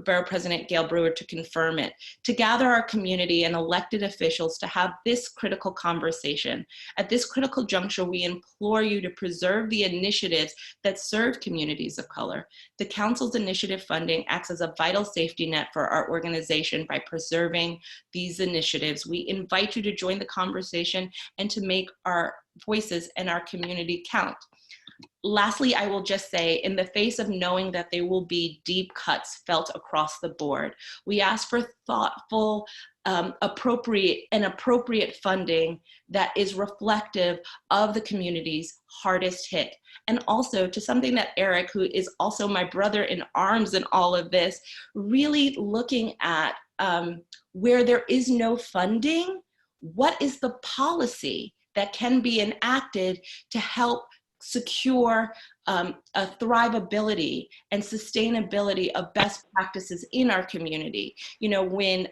Borough President Gale Brewer to confirm it, to gather our community and elected officials to have this critical conversation. At this critical juncture, we implore you to preserve the initiatives that serve communities of color. The Council's initiative funding acts as a vital safety net for our organization by preserving these initiatives. We invite you to join the conversation and to make our voices and our community count. Lastly, I will just say, in the face of knowing that there will be deep cuts felt across the board, we ask for thoughtful, appropriate funding that is reflective of the communities hardest hit. And also to something that Eric, who is also my brother in arms in all of this, really looking at where there is no funding, what is the policy that can be enacted to help secure a thrivability and sustainability of best practices in our community. You know, when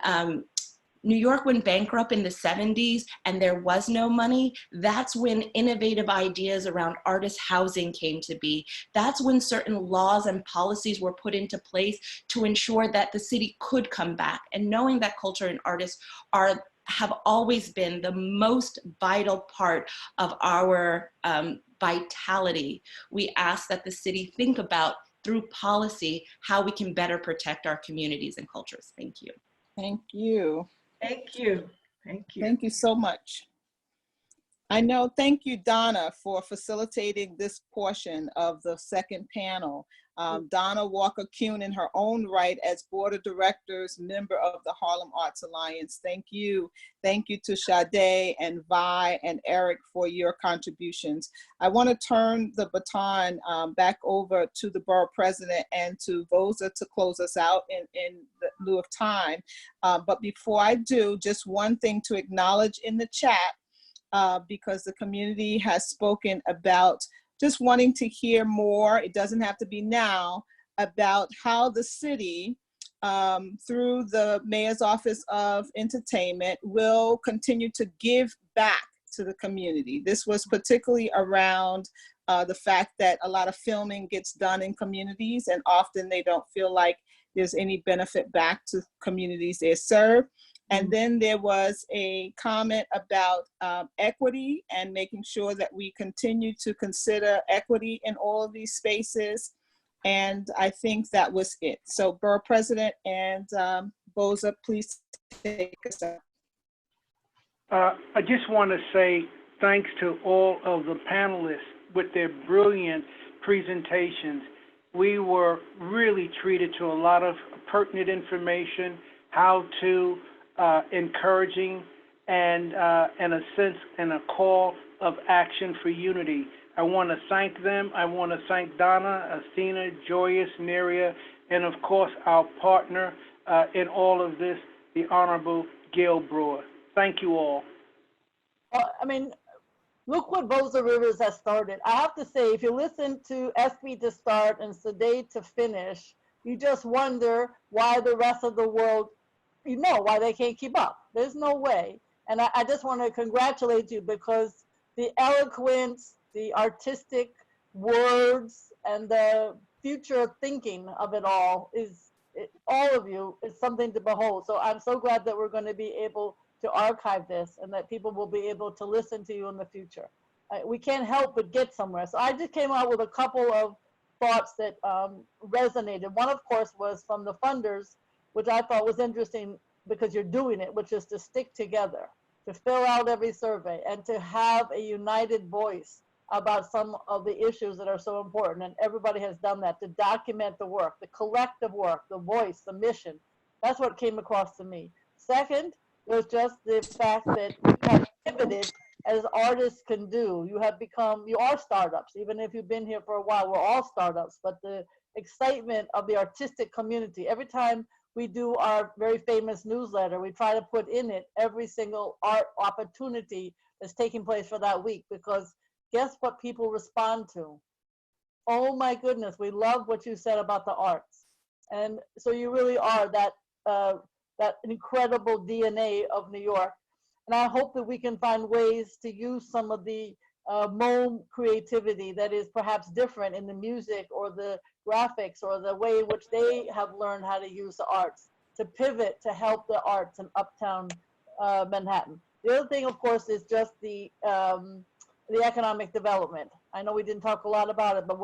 New York went bankrupt in the 70s and there was no money, that's when innovative ideas around artist housing came to be. That's when certain laws and policies were put into place to ensure that the city could come back. And knowing that culture and artists have always been the most vital part of our vitality, we ask that the city think about, through policy, how we can better protect our communities and cultures. Thank you. Thank you. Thank you. Thank you. Thank you so much. Thank you, Donna, for facilitating this portion of the second panel. Donna Walker-Kuhn, in her own right as Board of Directors, member of the Harlem Arts Alliance. Thank you. Thank you to Sade and Vi and Eric for your contributions. I want to turn the baton back over to the Borough President and to Vosa to close us out in lieu of time. But before I do, just one thing to acknowledge in the chat, because the community has spoken about just wanting to hear more, it doesn't have to be now, about how the city, through the Mayor's Office of Entertainment, will continue to give back to the community. This was particularly around the fact that a lot of filming gets done in communities, and often they don't feel like there's any benefit back to communities they serve. And then there was a comment about equity and making sure that we continue to consider equity in all of these spaces. And I think that was it. So Borough President and Boza, please take us up. I just want to say thanks to all of the panelists with their brilliant presentations. We were really treated to a lot of pertinent information, how to encouraging, and a sense and a call of action for unity. I want to thank them. I want to thank Donna, Athena, Joyous, Neria, and of course our partner in all of this, the Honorable Gale Brewer. Thank you all. I mean, look what Vosa Rivers has started. I have to say, if you listen to SB to start and Sade to finish, you just wonder why the rest of the world, you know, why they can't keep up. There's no way. And I just want to congratulate you, because the eloquence, the artistic words, and the future thinking of it all all of you is something to behold. So I'm so glad that we're going to be able to archive this and that people will be able to listen to you in the future. We can't help but get somewhere. So I just came out with a couple of thoughts that resonated. One, of course, was from the funders, which I thought was interesting because you're doing it, which is to stick together, to fill out every survey, and to have a united voice about some of the issues that are so important. And everybody has done that, to document the work, the collective work, the voice, the mission. That's what came across to me. Second, was just the fact that we have pivoted as artists can do. You are startups. Even if you've been here for a while, we're all startups, but the excitement of the artistic community, every time we do our very famous newsletter, we try to put in it every single art opportunity that's taking place for that week, because guess what people respond to? Oh my goodness, we love what you said about the arts. And so you really are that incredible DNA of New York. And I hope that we can find ways to use some of the MOM creativity that is perhaps different in the music or the graphics or the way in which they have learned how to use the arts to pivot to help the arts in uptown Manhattan. The other thing, of course, is just the economic development. I know we didn't talk a lot about it, but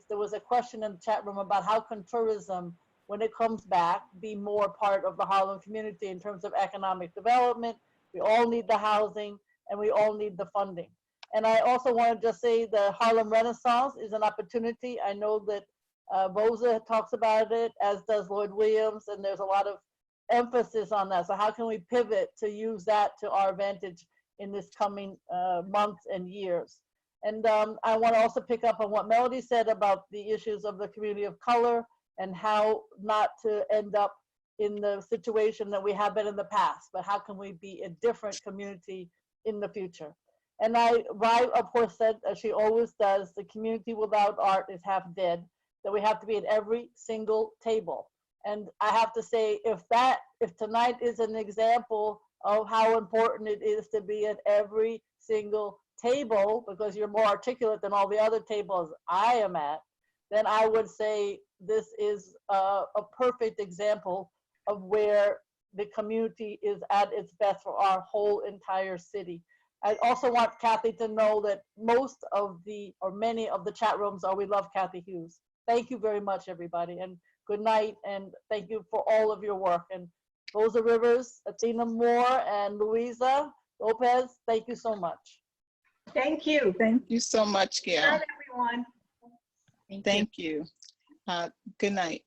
there was a question in the chat room about how can tourism, when it comes back, be more part of the Harlem community in terms of economic development. We all need the housing and we all need the funding. And I also want to just say the Harlem Renaissance is an opportunity. I know that Boza talks about it, as does Lloyd Williams, and there's a lot of emphasis on that. So how can we pivot to use that to our advantage in this coming months and years? And I want to also pick up on what Melody said about the issues of the community of color and how not to end up in the situation that we have been in the past, but how can we be a different community in the future? And Rai, of course, said, as she always does, the community without art is half dead, that we have to be at every single table. And I have to say, if tonight is an example of how important it is to be at every single table, because you're more articulate than all the other tables I am at, then I would say this is a perfect example of where the community is at its best for our whole entire city. I also want Kathy to know that many of the chat rooms are We Love Kathy Hughes. Thank you very much, everybody, and good night, and thank you for all of your work. And Rosa Rivers, Athena Moore, and Luisa Lopez, thank you so much. Thank you. Thank you so much, Gail. Good night, everyone. Thank you. Good night.